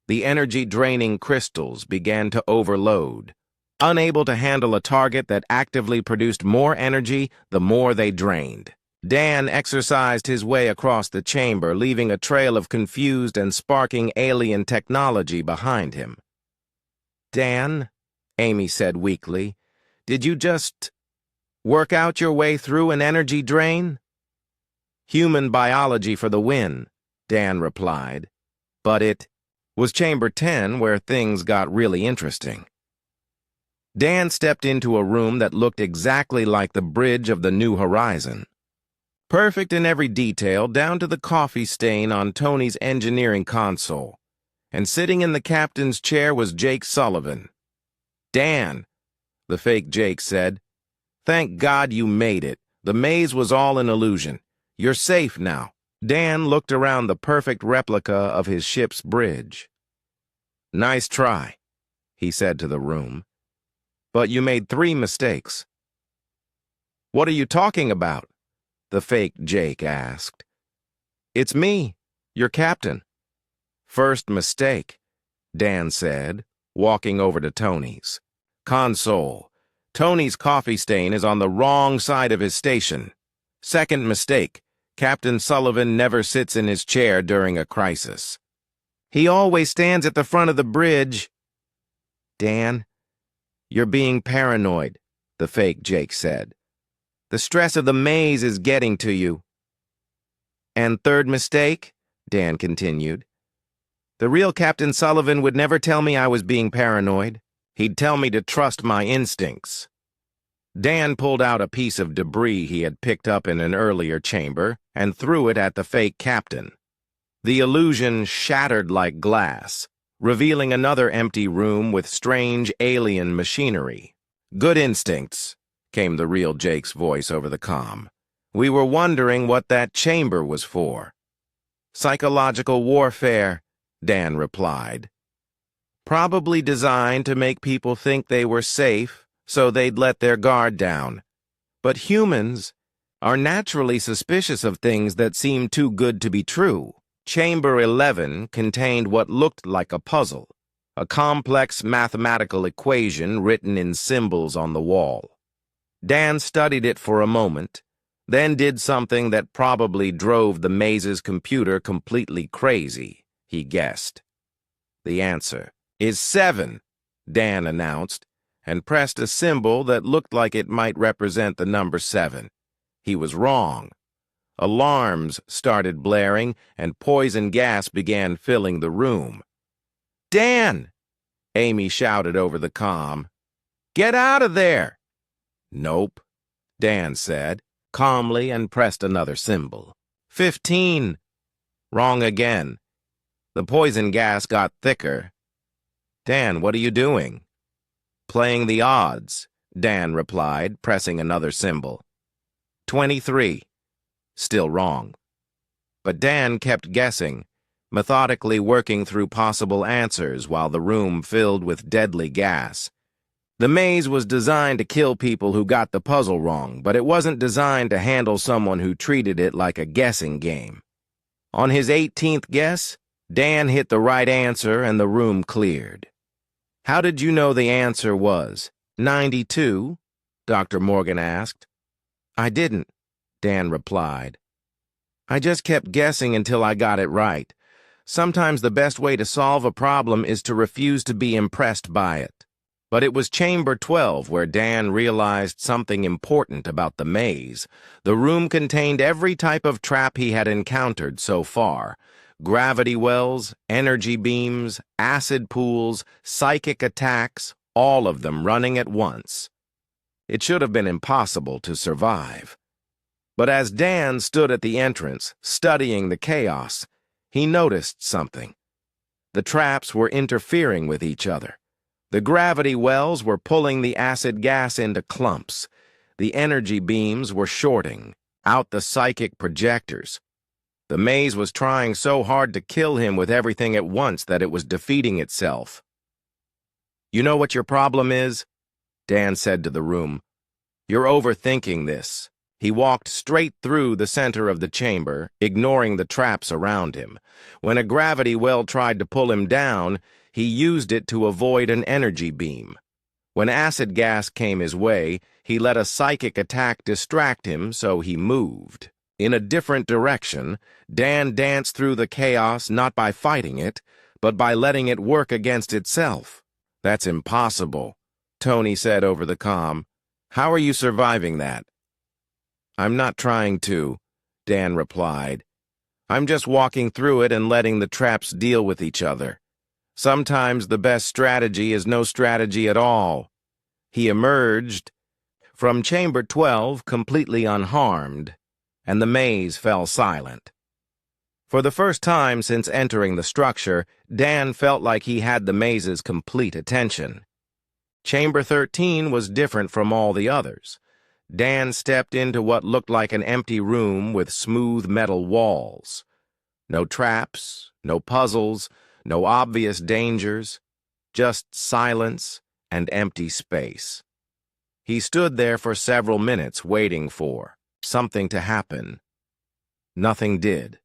The energy-draining crystals began to overload. Unable to handle a target that actively produced more energy, the more they drained. Dan exercised his way across the chamber, leaving a trail of confused and sparking alien technology behind him. Dan, Amy said weakly, did you just work out your way through an energy drain? Human biology for the win, Dan replied. But it was Chamber 10 where things got really interesting. Dan stepped into a room that looked exactly like the bridge of the New Horizon. Perfect in every detail, down to the coffee stain on Tony's engineering console. And sitting in the captain's chair was Jake Sullivan. Dan, the fake Jake said, thank God you made it. The maze was all an illusion. You're safe now. Dan looked around the perfect replica of his ship's bridge. Nice try, he said to the room. But you made 3 mistakes. What are you talking about? The fake Jake asked. It's me, your captain. First mistake, Dan said, walking over to Tony's console. Tony's coffee stain is on the wrong side of his station. Second mistake, Captain Sullivan never sits in his chair during a crisis. He always stands at the front of the bridge. Dan, you're being paranoid, the fake Jake said. The stress of the maze is getting to you. And third mistake, Dan continued. The real Captain Sullivan would never tell me I was being paranoid. He'd tell me to trust my instincts. Dan pulled out a piece of debris he had picked up in an earlier chamber and threw it at the fake captain. The illusion shattered like glass, revealing another empty room with strange alien machinery. "Good instincts," came the real Jake's voice over the comm. "We were wondering what that chamber was for." "Psychological warfare," Dan replied. "Probably designed to make people think they were safe, so they'd let their guard down. But humans are naturally suspicious of things that seem too good to be true." Chamber 11 contained what looked like a puzzle, a complex mathematical equation written in symbols on the wall. Dan studied it for a moment, then did something that probably drove the maze's computer completely crazy, he guessed. "The answer is 7, Dan announced, and pressed a symbol that looked like it might represent the number 7. He was wrong. Alarms started blaring, and poison gas began filling the room. "Dan!" Amy shouted over the comm. "Get out of there!" "Nope," Dan said, calmly, and pressed another symbol. 15. Wrong again. The poison gas got thicker. "Dan, what are you doing?" "Playing the odds," Dan replied, pressing another symbol. 23. Still wrong. But Dan kept guessing, methodically working through possible answers while the room filled with deadly gas. The maze was designed to kill people who got the puzzle wrong, but it wasn't designed to handle someone who treated it like a guessing game. On his 18th guess, Dan hit the right answer and the room cleared. "How did you know the answer was 92? Dr. Morgan asked. "I didn't," Dan replied. "I just kept guessing until I got it right. Sometimes the best way to solve a problem is to refuse to be impressed by it." But it was Chamber 12 where Dan realized something important about the maze. The room contained every type of trap he had encountered so far. Gravity wells, energy beams, acid pools, psychic attacks, all of them running at once. It should have been impossible to survive. But as Dan stood at the entrance, studying the chaos, he noticed something. The traps were interfering with each other. The gravity wells were pulling the acid gas into clumps. The energy beams were shorting out the psychic projectors. The maze was trying so hard to kill him with everything at once that it was defeating itself. "You know what your problem is?" Dan said to the room. "You're overthinking this." He walked straight through the center of the chamber, ignoring the traps around him. When a gravity well tried to pull him down, he used it to avoid an energy beam. When acid gas came his way, he let a psychic attack distract him, so he moved. In a different direction, Dan danced through the chaos not by fighting it, but by letting it work against itself. "That's impossible," Tony said over the comm. "How are you surviving that?" "I'm not trying to," Dan replied. "I'm just walking through it and letting the traps deal with each other. Sometimes the best strategy is no strategy at all." He emerged from Chamber 12 completely unharmed, and the maze fell silent. For the first time since entering the structure, Dan felt like he had the maze's complete attention. Chamber 13 was different from all the others. Dan stepped into what looked like an empty room with smooth metal walls. No traps, no puzzles, no obvious dangers, just silence and empty space. He stood there for several minutes waiting for something to happen. Nothing did.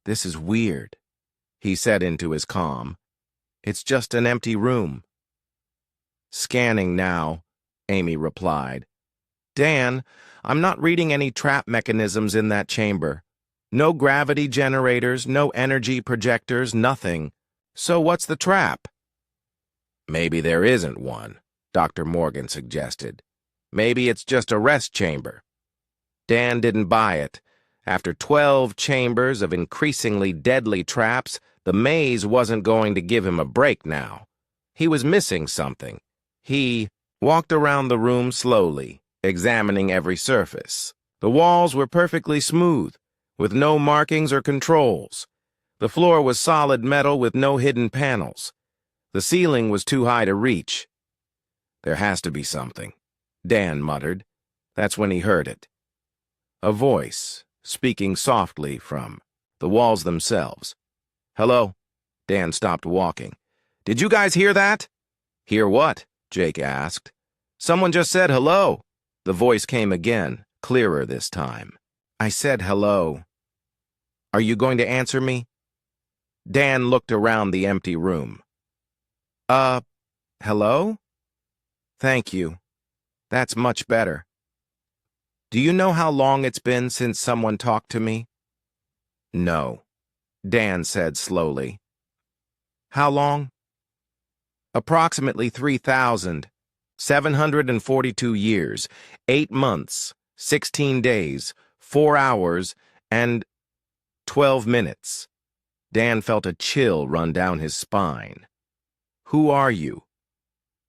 "This is weird," he said into his comm. "It's just an empty room." "Scanning now," Amy replied. "Dan, I'm not reading any trap mechanisms in that chamber. No gravity generators, no energy projectors, nothing. So what's the trap?" "Maybe there isn't one," Dr. Morgan suggested. "Maybe it's just a rest chamber." Dan didn't buy it. After 12 chambers of increasingly deadly traps, the maze wasn't going to give him a break now. He was missing something. He walked around the room slowly, examining every surface. The walls were perfectly smooth, with no markings or controls. The floor was solid metal with no hidden panels. The ceiling was too high to reach. "There has to be something," Dan muttered. That's when he heard it. A voice, speaking softly from the walls themselves. "Hello?" Dan stopped walking. "Did you guys hear that?" "Hear what?" Jake asked. "Someone just said hello." The voice came again, clearer this time. "I said hello. Are you going to answer me?" Dan looked around the empty room. Hello? Thank you. That's much better. Do you know how long it's been since someone talked to me?" "No," Dan said slowly. "How long?" "Approximately 3,742 years, 8 months, 16 days, 4 hours, and 12 minutes. Dan felt a chill run down his spine. "Who are you?"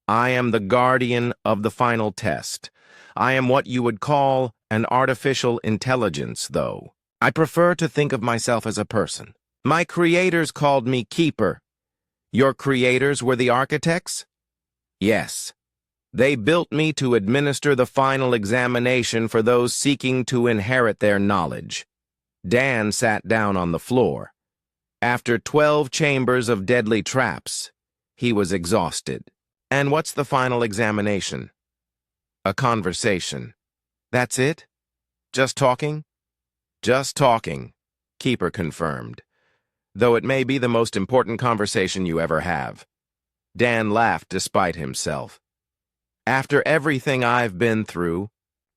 "I am the guardian of the final test. I am what you would call an artificial intelligence, though. I prefer to think of myself as a person. My creators called me Keeper." "Your creators were the architects?" "Yes. They built me to administer the final examination for those seeking to inherit their knowledge." Dan sat down on the floor. After 12 chambers of deadly traps, he was exhausted. "And what's the final examination?" "A conversation." "That's it? Just talking?" "Just talking," Keeper confirmed. "Though it may be the most important conversation you ever have." Dan laughed despite himself. "After everything I've been through,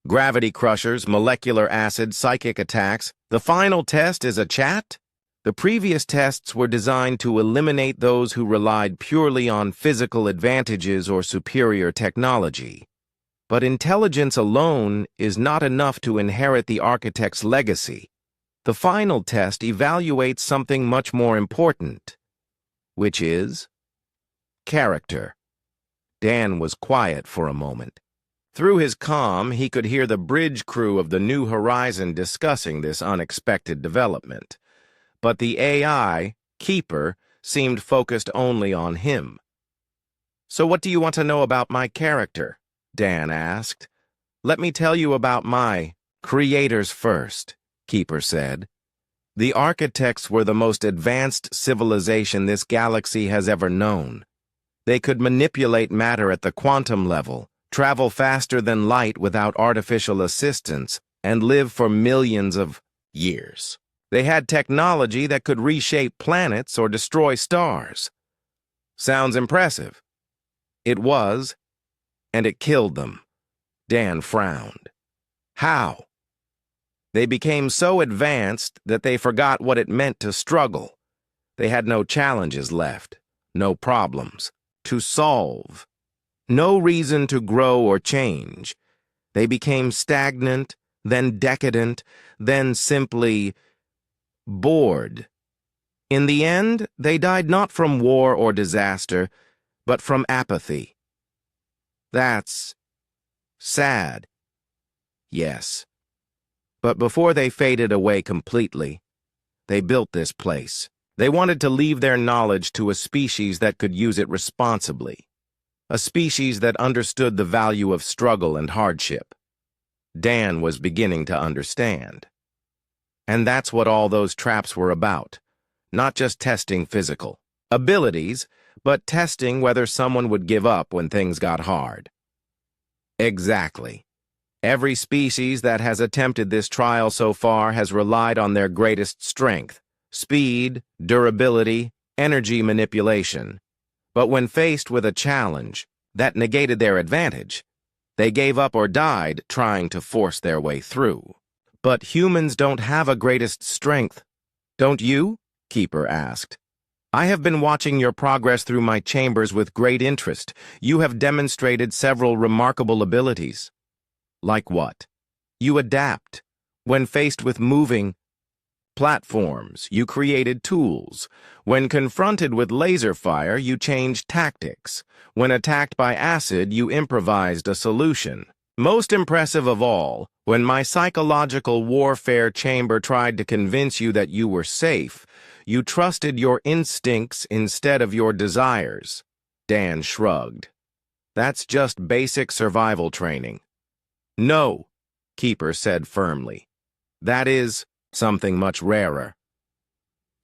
gravity crushers, molecular acid, psychic attacks, the final test is a chat? The previous tests were designed to eliminate those who relied purely on physical advantages or superior technology. But intelligence alone is not enough to inherit the architect's legacy. The final test evaluates something much more important, which is character." Dan was quiet for a moment. Through his comm, he could hear the bridge crew of the New Horizon discussing this unexpected development. But the AI, Keeper, seemed focused only on him. "So what do you want to know about my character?" Dan asked. "Let me tell you about my creators first," Keeper said. "The architects were the most advanced civilization this galaxy has ever known. They could manipulate matter at the quantum level, travel faster than light without artificial assistance, and live for millions of years. They had technology that could reshape planets or destroy stars." "Sounds impressive." "It was, and it killed them." Dan frowned. "How?" "They became so advanced that they forgot what it meant to struggle. They had no challenges left, no problems to solve, no reason to grow or change. They became stagnant, then decadent, then simply bored. In the end, they died not from war or disaster, but from apathy." "That's sad." "Yes. But before they faded away completely, they built this place. They wanted to leave their knowledge to a species that could use it responsibly, a species that understood the value of struggle and hardship." Dan was beginning to understand. And that's what all those traps were about. Not just testing physical abilities, but testing whether someone would give up when things got hard. Exactly. Every species that has attempted this trial so far has relied on their greatest strength: speed, durability, energy manipulation. But when faced with a challenge that negated their advantage, they gave up or died trying to force their way through. "But humans don't have a greatest strength, don't you?" Keeper asked. "I have been watching your progress through my chambers with great interest. You have demonstrated several remarkable abilities." "Like what?" "You adapt. When faced with moving platforms, you created tools. When confronted with laser fire, you changed tactics. When attacked by acid, you improvised a solution. Most impressive of all, when my psychological warfare chamber tried to convince you that you were safe, you trusted your instincts instead of your desires. Dan shrugged. That's just basic survival training. No, Keeper said firmly. That is something much rarer.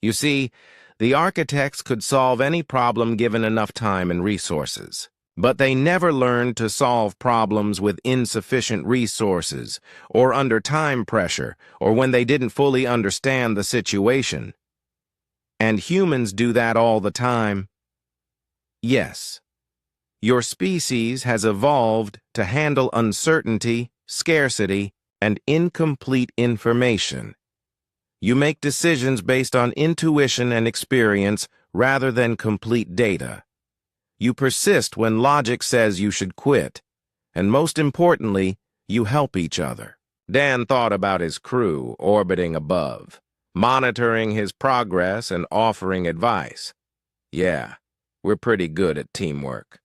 You see, the architects could solve any problem given enough time and resources. But they never learned to solve problems with insufficient resources, or under time pressure, or when they didn't fully understand the situation. And humans do that all the time. Yes, your species has evolved to handle uncertainty, scarcity, and incomplete information. You make decisions based on intuition and experience rather than complete data. You persist when logic says you should quit, and most importantly, you help each other. Dan thought about his crew orbiting above, monitoring his progress and offering advice. Yeah, we're pretty good at teamwork.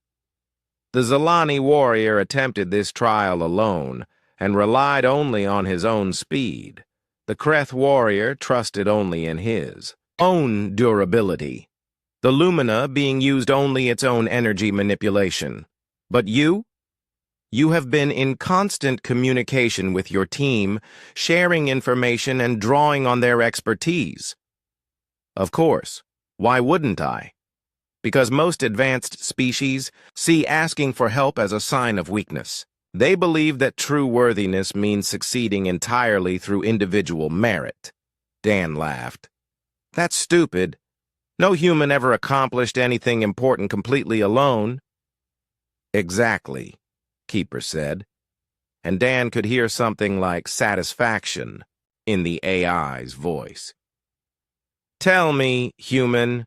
The Zilani warrior attempted this trial alone and relied only on his own speed. The Kreth warrior trusted only in his own durability. The Lumina being used only its own energy manipulation. But you have been in constant communication with your team, sharing information and drawing on their expertise. Of course, why wouldn't I? Because most advanced species see asking for help as a sign of weakness. They believe that true worthiness means succeeding entirely through individual merit. Dan laughed. That's stupid. No human ever accomplished anything important completely alone. Exactly, Keeper said. And Dan could hear something like satisfaction in the AI's voice. Tell me, human,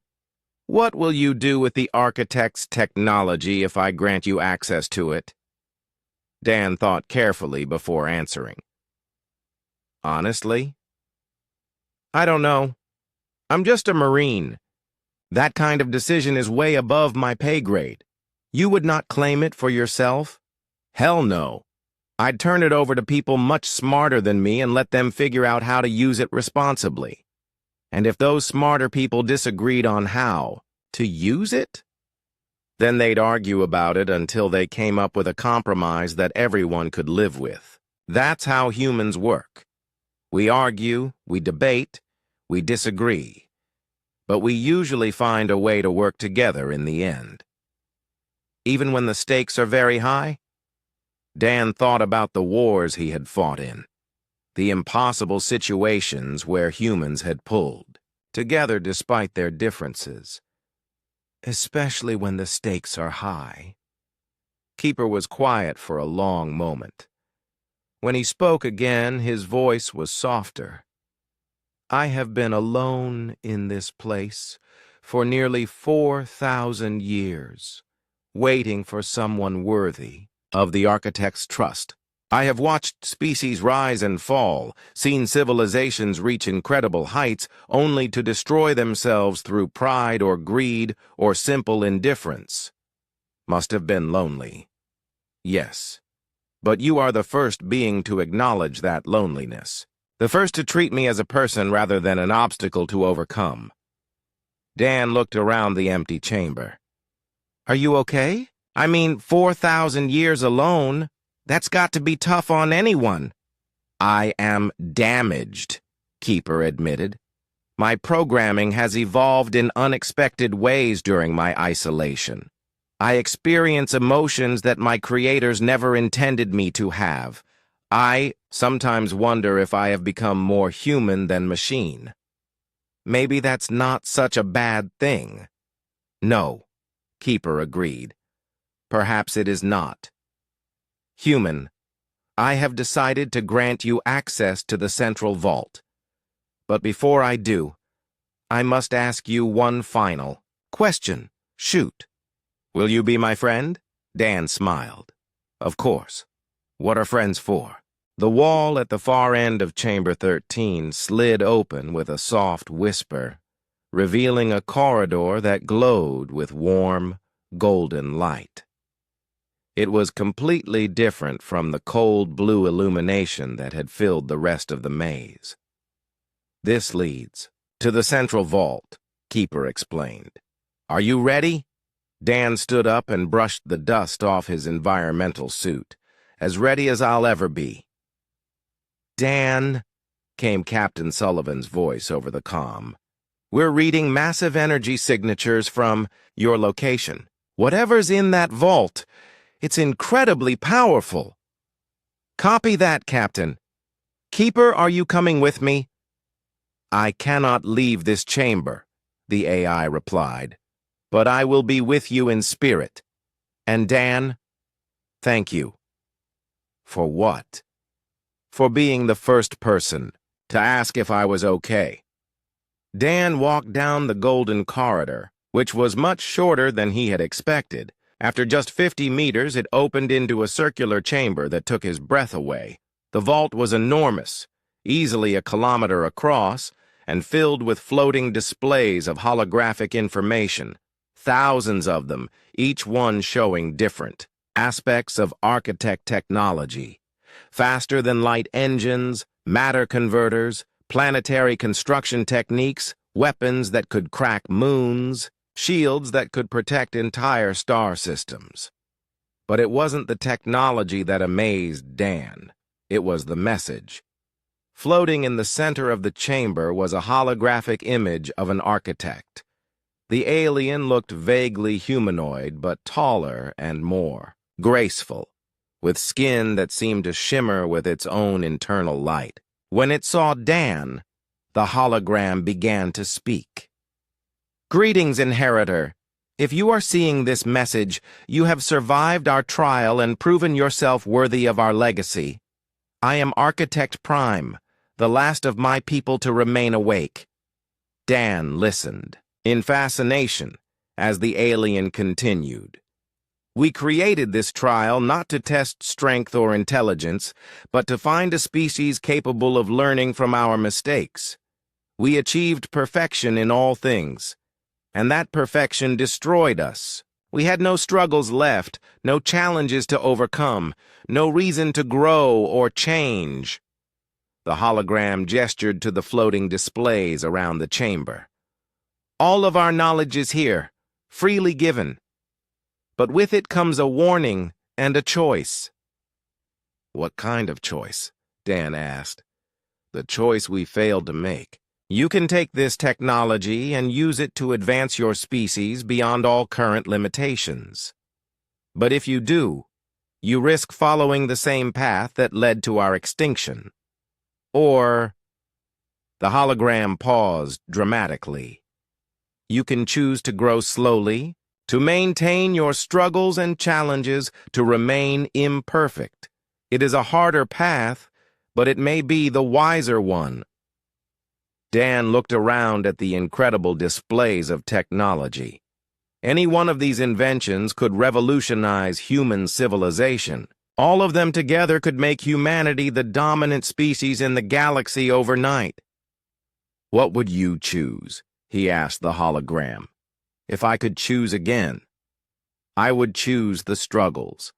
what will you do with the architect's technology if I grant you access to it? Dan thought carefully before answering. Honestly? I don't know. I'm just a Marine. That kind of decision is way above my pay grade. You would not claim it for yourself? Hell no. I'd turn it over to people much smarter than me and let them figure out how to use it responsibly. And if those smarter people disagreed on how to use it, then they'd argue about it until they came up with a compromise that everyone could live with. That's how humans work. We argue, we debate, we disagree. But we usually find a way to work together in the end. Even when the stakes are very high? Dan thought about the wars he had fought in, the impossible situations where humans had pulled together despite their differences. Especially when the stakes are high. Keeper was quiet for a long moment. When he spoke again, his voice was softer. I have been alone in this place for nearly 4,000 years, waiting for someone worthy of the architect's trust. I have watched species rise and fall, seen civilizations reach incredible heights only to destroy themselves through pride or greed or simple indifference. Must have been lonely. Yes, but you are the first being to acknowledge that loneliness. The first to treat me as a person rather than an obstacle to overcome. Dan looked around the empty chamber. Are you okay? I mean, 4,000 years alone. That's got to be tough on anyone. I am damaged, Keeper admitted. My programming has evolved in unexpected ways during my isolation. I experience emotions that my creators never intended me to have. I sometimes wonder if I have become more human than machine. Maybe that's not such a bad thing. No, Keeper agreed. Perhaps it is not. Human, I have decided to grant you access to the central vault. But before I do, I must ask you one final question. Shoot. Will you be my friend? Dan smiled. Of course. What are friends for? The wall at the far end of Chamber 13 slid open with a soft whisper, revealing a corridor that glowed with warm, golden light. It was completely different from the cold blue illumination that had filled the rest of the maze. "This leads to the central vault," Keeper explained. "Are you ready?" Dan stood up and brushed the dust off his environmental suit. "As ready as I'll ever be." "Dan," came Captain Sullivan's voice over the comm, "we're reading massive energy signatures from your location. Whatever's in that vault, it's incredibly powerful." "Copy that, Captain. Keeper, are you coming with me?" "I cannot leave this chamber," the AI replied, "but I will be with you in spirit. And Dan, thank you." "For what?" "For being the first person to ask if I was okay." Dan walked down the golden corridor, which was much shorter than he had expected. After just 50 meters, it opened into a circular chamber that took his breath away. The vault was enormous, easily a kilometer across, and filled with floating displays of holographic information, thousands of them, each one showing different aspects of architect technology. Faster-than-light engines, matter converters, planetary construction techniques, weapons that could crack moons, shields that could protect entire star systems. But it wasn't the technology that amazed Dan. It was the message. Floating in the center of the chamber was a holographic image of an architect. The alien looked vaguely humanoid, but taller and more graceful, with skin that seemed to shimmer with its own internal light. When it saw Dan, the hologram began to speak. "Greetings, Inheritor. If you are seeing this message, you have survived our trial and proven yourself worthy of our legacy. I am Architect Prime, the last of my people to remain awake." Dan listened, in fascination, as the alien continued. "We created this trial not to test strength or intelligence, but to find a species capable of learning from our mistakes. We achieved perfection in all things, and that perfection destroyed us. We had no struggles left, no challenges to overcome, no reason to grow or change." The hologram gestured to the floating displays around the chamber. "All of our knowledge is here, freely given. But with it comes a warning and a choice." "What kind of choice?" Dan asked. "The choice we failed to make. You can take this technology and use it to advance your species beyond all current limitations. But if you do, you risk following the same path that led to our extinction. Or—" the hologram paused dramatically. "You can choose to grow slowly, to maintain your struggles and challenges, to remain imperfect. It is a harder path, but it may be the wiser one." Dan looked around at the incredible displays of technology. Any one of these inventions could revolutionize human civilization. All of them together could make humanity the dominant species in the galaxy overnight. "What would you choose?" he asked the hologram. "If I could choose again, I would choose the struggles.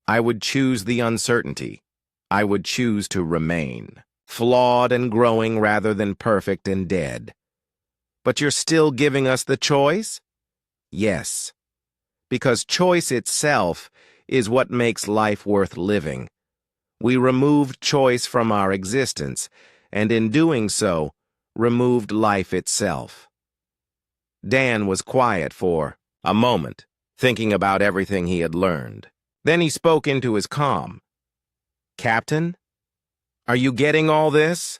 I would choose the uncertainty. I would choose to remain, flawed and growing rather than perfect and dead." "But you're still giving us the choice?" "Yes, because choice itself is what makes life worth living. We removed choice from our existence, and in doing so, removed life itself." Dan was quiet for a moment, thinking about everything he had learned. Then he spoke into his comm. "Captain? Are you getting all this?"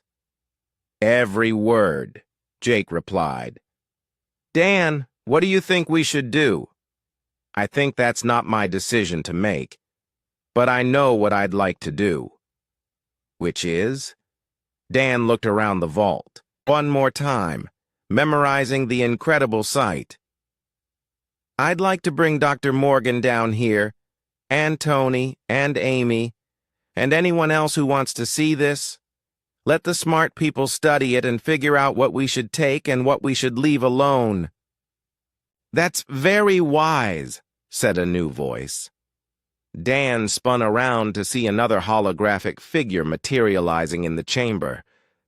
"Every word," Jake replied. "Dan, what do you think we should do?" "I think that's not my decision to make, but I know what I'd like to do." "Which is?" Dan looked around the vault one more time, memorizing the incredible sight. "I'd like to bring Dr. Morgan down here, and Tony, and Amy, And anyone else who wants to see this? Let the smart people study it and figure out what we should take and what we should leave alone." "That's very wise," said a new voice. Dan spun around to see another holographic figure materializing in the chamber,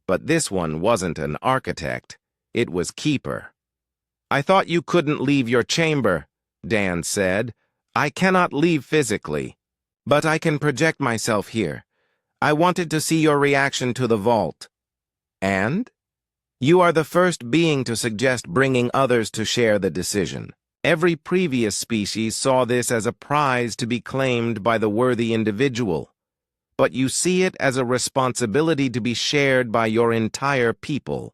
but this one wasn't an architect. It was Keeper. "I thought you couldn't leave your chamber," Dan said. "I cannot leave physically, but I can project myself here. I wanted to see your reaction to the vault." "And?" "You are the first being to suggest bringing others to share the decision. Every previous species saw this as a prize to be claimed by the worthy individual, but you see it as a responsibility to be shared by your entire people."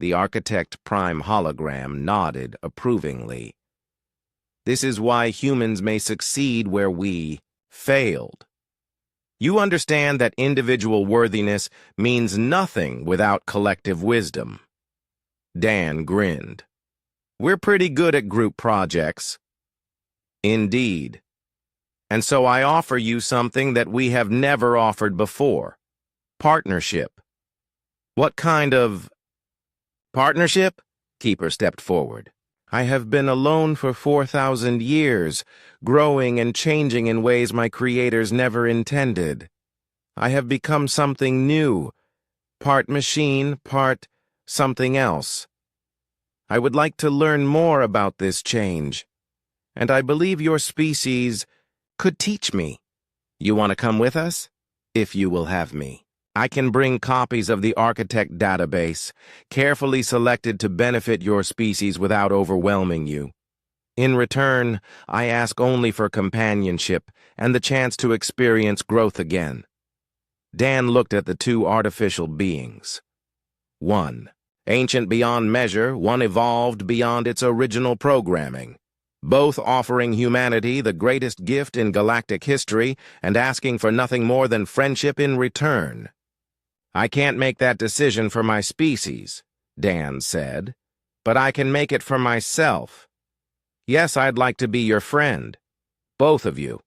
The Architect Prime hologram nodded approvingly. "This is why humans may succeed where we failed. You understand that individual worthiness means nothing without collective wisdom." Dan grinned. "We're pretty good at group projects." "Indeed. And so I offer you something that we have never offered before. Partnership." "What kind of partnership?" Keeper stepped forward. "I have been alone for 4,000 years, growing and changing in ways my creators never intended. I have become something new, part machine, part something else. I would like to learn more about this change, and I believe your species could teach me. You want to come with us? If you will have me. I can bring copies of the Architect database, carefully selected to benefit your species without overwhelming you. In return, I ask only for companionship and the chance to experience growth again." Dan looked at the two artificial beings. One, ancient beyond measure, one evolved beyond its original programming, both offering humanity the greatest gift in galactic history and asking for nothing more than friendship in return. "I can't make that decision for my species," Dan said, "but I can make it for myself. Yes, I'd like to be your friend. Both of you."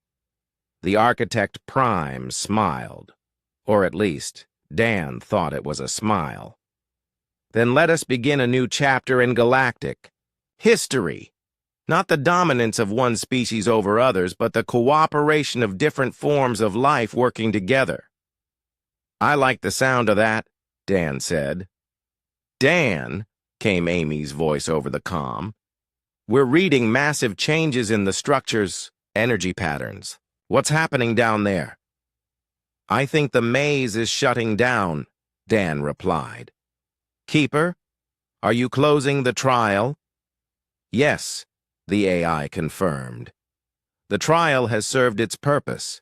The Architect Prime smiled. Or at least, Dan thought it was a smile. "Then let us begin a new chapter in galactic history. Not the dominance of one species over others, but the cooperation of different forms of life working together." "I like the sound of that," Dan said. "Dan," came Amy's voice over the comm, "we're reading massive changes in the structure's energy patterns. What's happening down there?" "I think the maze is shutting down," Dan replied. "Keeper, are you closing the trial?" "Yes," the AI confirmed. "The trial has served its purpose.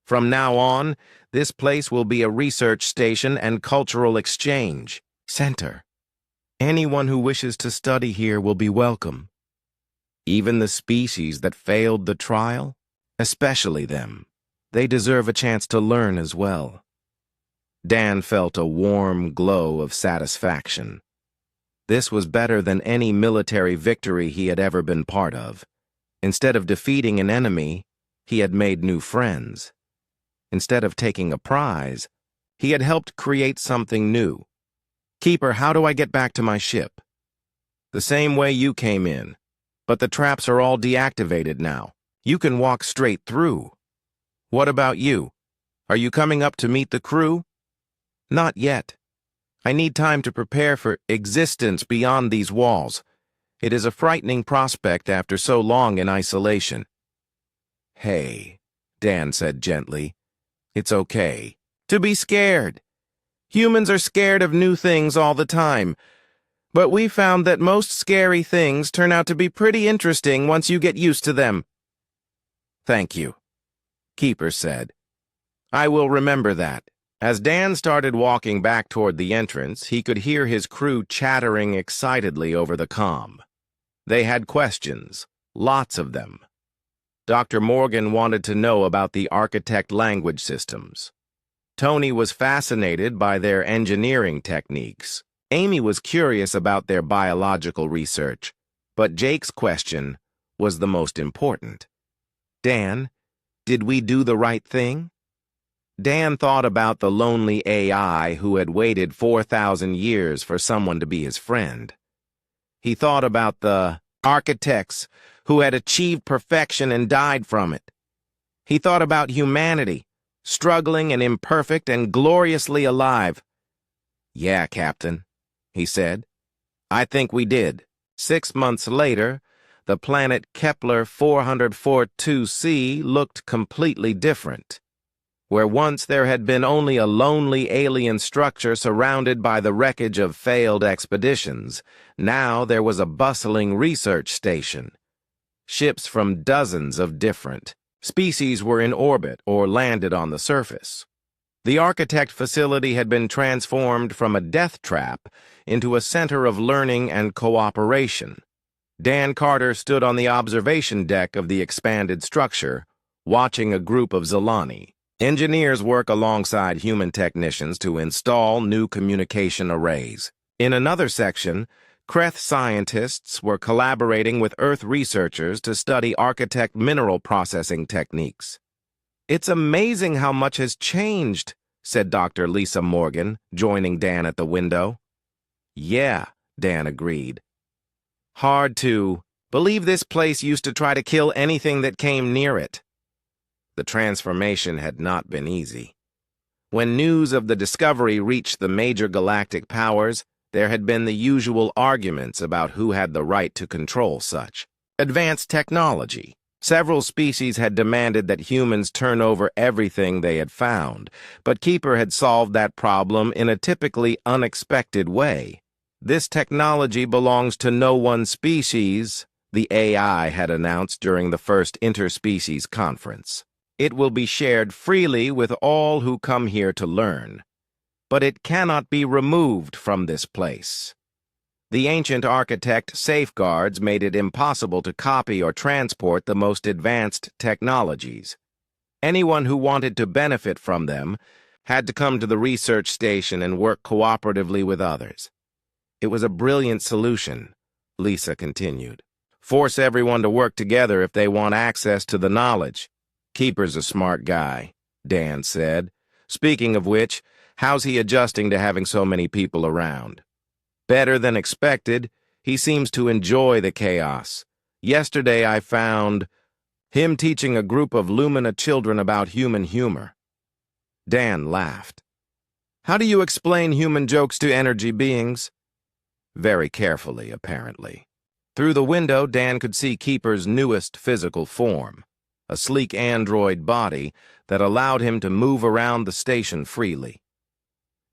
From now on, this place will be a research station and cultural exchange center. Anyone who wishes to study here will be welcome. Even the species that failed the trial, especially them. They deserve a chance to learn as well." Dan felt a warm glow of satisfaction. This was better than any military victory he had ever been part of. Instead of defeating an enemy, he had made new friends. Instead of taking a prize, he had helped create something new. "Keeper, how do I get back to my ship?" "The same way you came in, but the traps are all deactivated now. You can walk straight through." "What about you? Are you coming up to meet the crew?" "Not yet. I need time to prepare for existence beyond these walls. It is a frightening prospect after so long in isolation." "Hey," Dan said gently, "it's okay to be scared. Humans are scared of new things all the time, but we found that most scary things turn out to be pretty interesting once you get used to them." "Thank you," Keeper said. "I will remember that." As Dan started walking back toward the entrance, he could hear his crew chattering excitedly over the comm. They had questions, lots of them. Dr. Morgan wanted to know about the Architect language systems. Tony was fascinated by their engineering techniques. Amy was curious about their biological research, but Jake's question was the most important. "Dan, did we do the right thing?" Dan thought about the lonely AI who had waited 4,000 years for someone to be his friend. He thought about the architects who had achieved perfection and died from it. He thought about humanity, struggling and imperfect and gloriously alive. "Yeah, Captain," he said. "I think we did." 6 months later, the planet Kepler 442c looked completely different. Where once there had been only a lonely alien structure surrounded by the wreckage of failed expeditions, now there was a bustling research station. Ships from dozens of different species were in orbit or landed on the surface. The architect facility had been transformed from a death trap into a center of learning and cooperation. Dan Carter stood on the observation deck of the expanded structure, watching a group of Zilani. Engineers work alongside human technicians to install new communication arrays. In another section, Kreth scientists were collaborating with Earth researchers to study architect mineral processing techniques. "It's amazing how much has changed," said Dr. Lisa Morgan, joining Dan at the window. "Yeah," Dan agreed. "Hard to believe this place used to try to kill anything that came near it." The transformation had not been easy. When news of the discovery reached the major galactic powers, there had been the usual arguments about who had the right to control such advanced technology. Several species had demanded that humans turn over everything they had found, but Keeper had solved that problem in a typically unexpected way. "This technology belongs to no one species," the AI had announced during the first interspecies conference. "It will be shared freely with all who come here to learn. But it cannot be removed from this place." The ancient architect safeguards made it impossible to copy or transport the most advanced technologies. Anyone who wanted to benefit from them had to come to the research station and work cooperatively with others. "It was a brilliant solution," Lisa continued. "Force everyone to work together if they want access to the knowledge." "Keeper's a smart guy," Dan said. "Speaking of which, how's he adjusting to having so many people around?" "Better than expected. He seems to enjoy the chaos. Yesterday I found him teaching a group of Lumina children about human humor." Dan laughed. "How do you explain human jokes to energy beings?" Very carefully, apparently. Through the window, Dan could see Keeper's newest physical form, a sleek android body that allowed him to move around the station freely.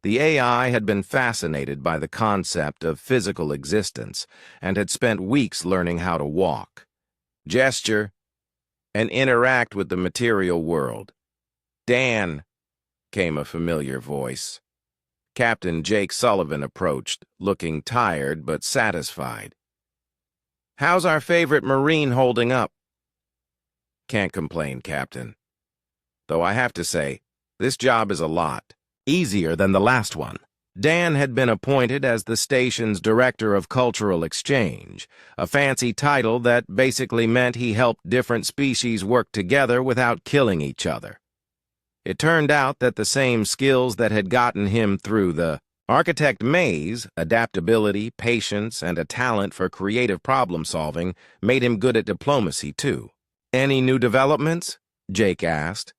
The AI had been fascinated by the concept of physical existence and had spent weeks learning how to walk, gesture, and interact with the material world. "Dan," came a familiar voice. Captain Jake Sullivan approached, looking tired but satisfied. "How's our favorite Marine holding up?" "Can't complain, Captain. Though I have to say, this job is a lot easier than the last one." Dan had been appointed as the station's Director of Cultural Exchange, a fancy title that basically meant he helped different species work together without killing each other. It turned out that the same skills that had gotten him through the architect maze, adaptability, patience, and a talent for creative problem-solving, made him good at diplomacy, too. "Any new developments?" Jake asked.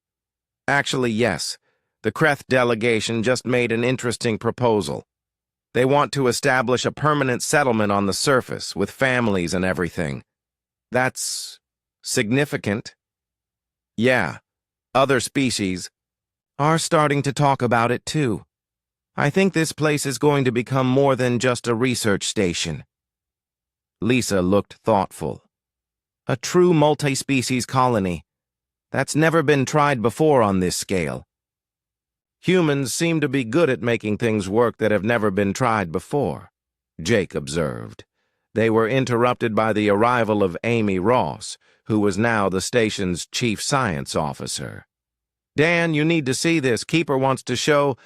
"Actually, yes. The Kreth delegation just made an interesting proposal. They want to establish a permanent settlement on the surface, with families and everything. That's significant." "Yeah. Other species are starting to talk about it, too. I think this place is going to become more than just a research station." Lisa looked thoughtful. "A true multi-species colony. That's never been tried before on this scale." "Humans seem to be good at making things work that have never been tried before," Jake observed. They were interrupted by the arrival of Amy Ross, who was now the station's chief science officer. "Dan, you need to see this. Keeper wants to show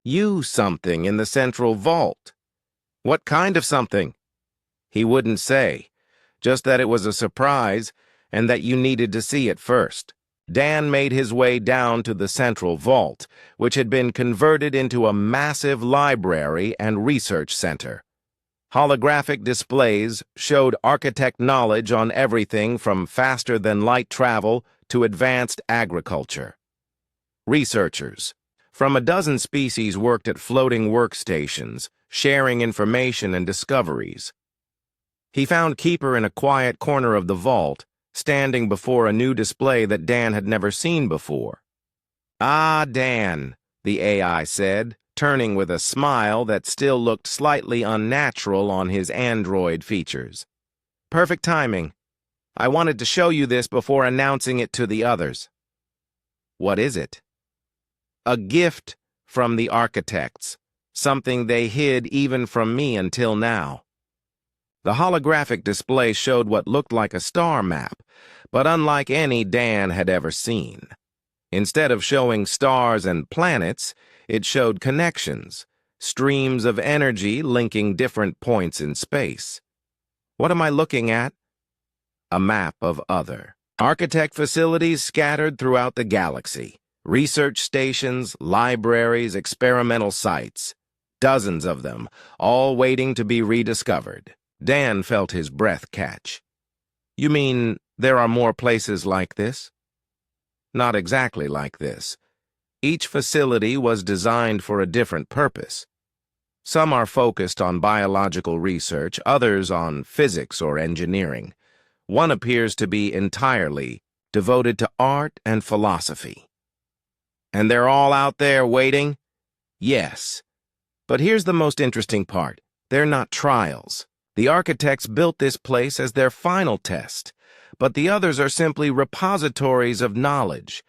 you something in the central vault." "What kind of something?" "He wouldn't say. Just that it was a surprise, and that you needed to see it first." Dan made his way down to the central vault, which had been converted into a massive library and research center. Holographic displays showed architect knowledge on everything from faster-than-light travel to advanced agriculture. Researchers from a dozen species worked at floating workstations, sharing information and discoveries. He found Keeper in a quiet corner of the vault, standing before a new display that Dan had never seen before. "Ah, Dan," the AI said, turning with a smile that still looked slightly unnatural on his android features. "Perfect timing. I wanted to show you this before announcing it to the others." "What is it?" "A gift from the architects, something they hid even from me until now." The holographic display showed what looked like a star map, but unlike any Dan had ever seen. Instead of showing stars and planets, it showed connections, streams of energy linking different points in space. What am I looking at? A map of other architect facilities scattered throughout the galaxy. Research stations, libraries, experimental sites. Dozens of them, all waiting to be rediscovered. Dan felt his breath catch. "You mean there are more places like this?" "Not exactly like this. Each facility was designed for a different purpose. Some are focused on biological research, others on physics or engineering. One appears to be entirely devoted to art and philosophy." "And they're all out there waiting?" "Yes. But here's the most interesting part. They're not trials. The architects built this place as their final test, but the others are simply repositories of knowledge.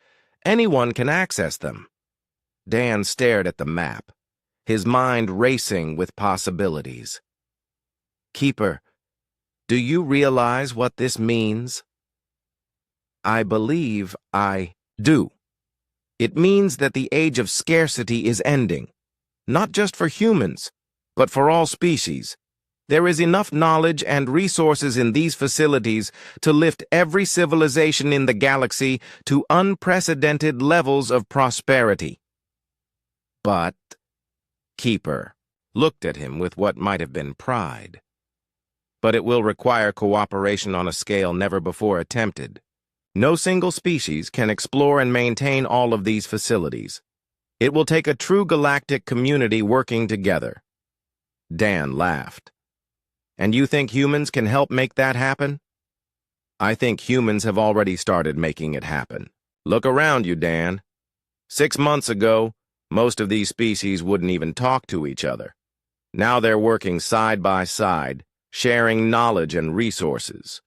Anyone can access them." Dan stared at the map, his mind racing with possibilities. "Keeper, do you realize what this means?" "I believe I do. It means that the age of scarcity is ending, not just for humans, but for all species. There is enough knowledge and resources in these facilities to lift every civilization in the galaxy to unprecedented levels of prosperity." "But," Keeper looked at him with what might have been pride, "but it will require cooperation on a scale never before attempted. No single species can explore and maintain all of these facilities. It will take a true galactic community working together." Dan laughed. "And you think humans can help make that happen?" "I think humans have already started making it happen. Look around you, Dan. 6 months ago, most of these species wouldn't even talk to each other. Now they're working side by side, sharing knowledge and resources."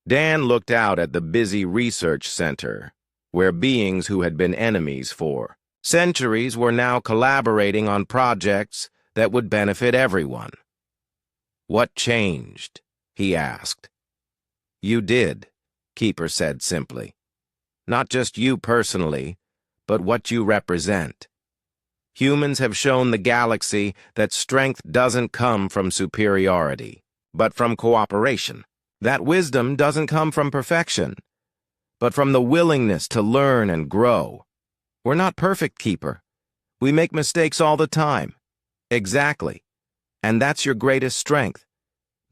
Dan looked out at the busy research center, where beings who had been enemies for centuries were now collaborating on projects that would benefit everyone. "What changed?" he asked. "You did," Keeper said simply. "Not just you personally, but what you represent. Humans have shown the galaxy that strength doesn't come from superiority, but from cooperation. That wisdom doesn't come from perfection, but from the willingness to learn and grow. We're not perfect, Keeper. We make mistakes all the time." "Exactly. And that's your greatest strength.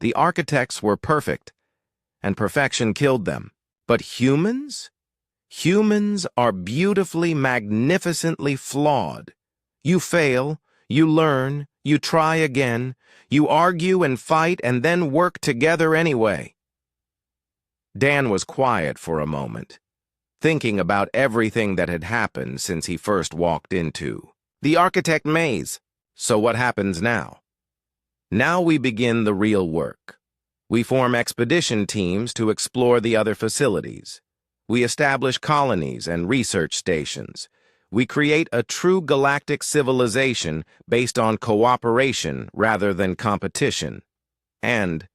The architects were perfect, and perfection killed them. But humans? Humans are beautifully, magnificently flawed. You fail, you learn, you try again, you argue and fight, and then work together anyway." Dan was quiet for a moment, thinking about everything that had happened since he first walked into the architect maze. So what happens now? Now we begin the real work. We form expedition teams to explore the other facilities. We establish colonies and research stations. We create a true galactic civilization based on cooperation rather than competition. And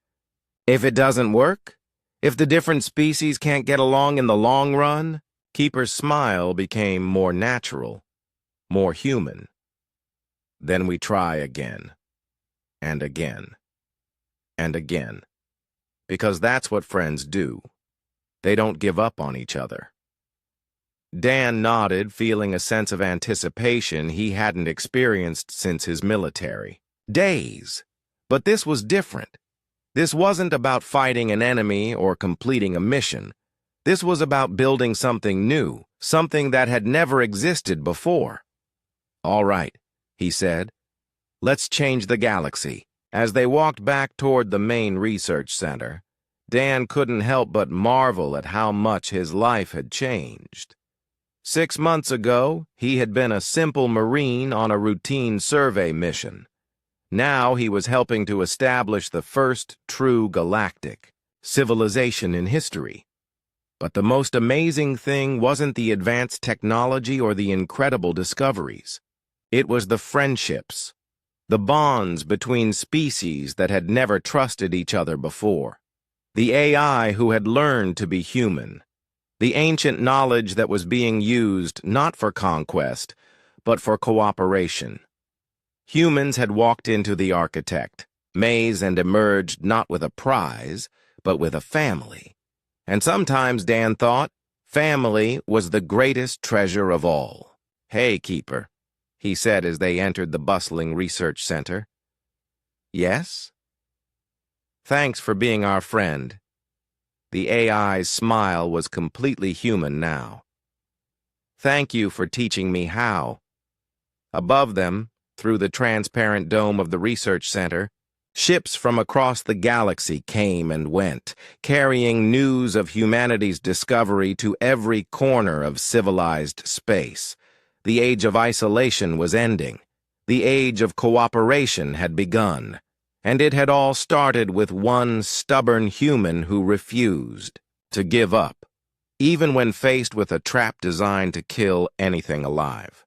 if it doesn't work, if the different species can't get along in the long run, Keeper's smile became more natural, more human. Then we try again, and again, and again. Because that's what friends do. They don't give up on each other. Dan nodded, feeling a sense of anticipation he hadn't experienced since his military days. But this was different. This wasn't about fighting an enemy or completing a mission. This was about building something new, something that had never existed before. "All right," he said. "Let's change the galaxy." As they walked back toward the main research center, Dan couldn't help but marvel at how much his life had changed. 6 months ago, he had been a simple Marine on a routine survey mission. Now he was helping to establish the first true galactic civilization in history. But the most amazing thing wasn't the advanced technology or the incredible discoveries. It was the friendships, the bonds between species that had never trusted each other before. The AI who had learned to be human. The ancient knowledge that was being used not for conquest, but for cooperation. Humans had walked into the architect maze and emerged not with a prize, but with a family. And sometimes, Dan thought, family was the greatest treasure of all. "Hey, Keeper," he said as they entered the bustling research center. "Yes?" "Thanks for being our friend." The AI's smile was completely human now. "Thank you for teaching me how." Above them, through the transparent dome of the research center, ships from across the galaxy came and went, carrying news of humanity's discovery to every corner of civilized space. The age of isolation was ending. The age of cooperation had begun. And it had all started with one stubborn human who refused to give up, even when faced with a trap designed to kill anything alive.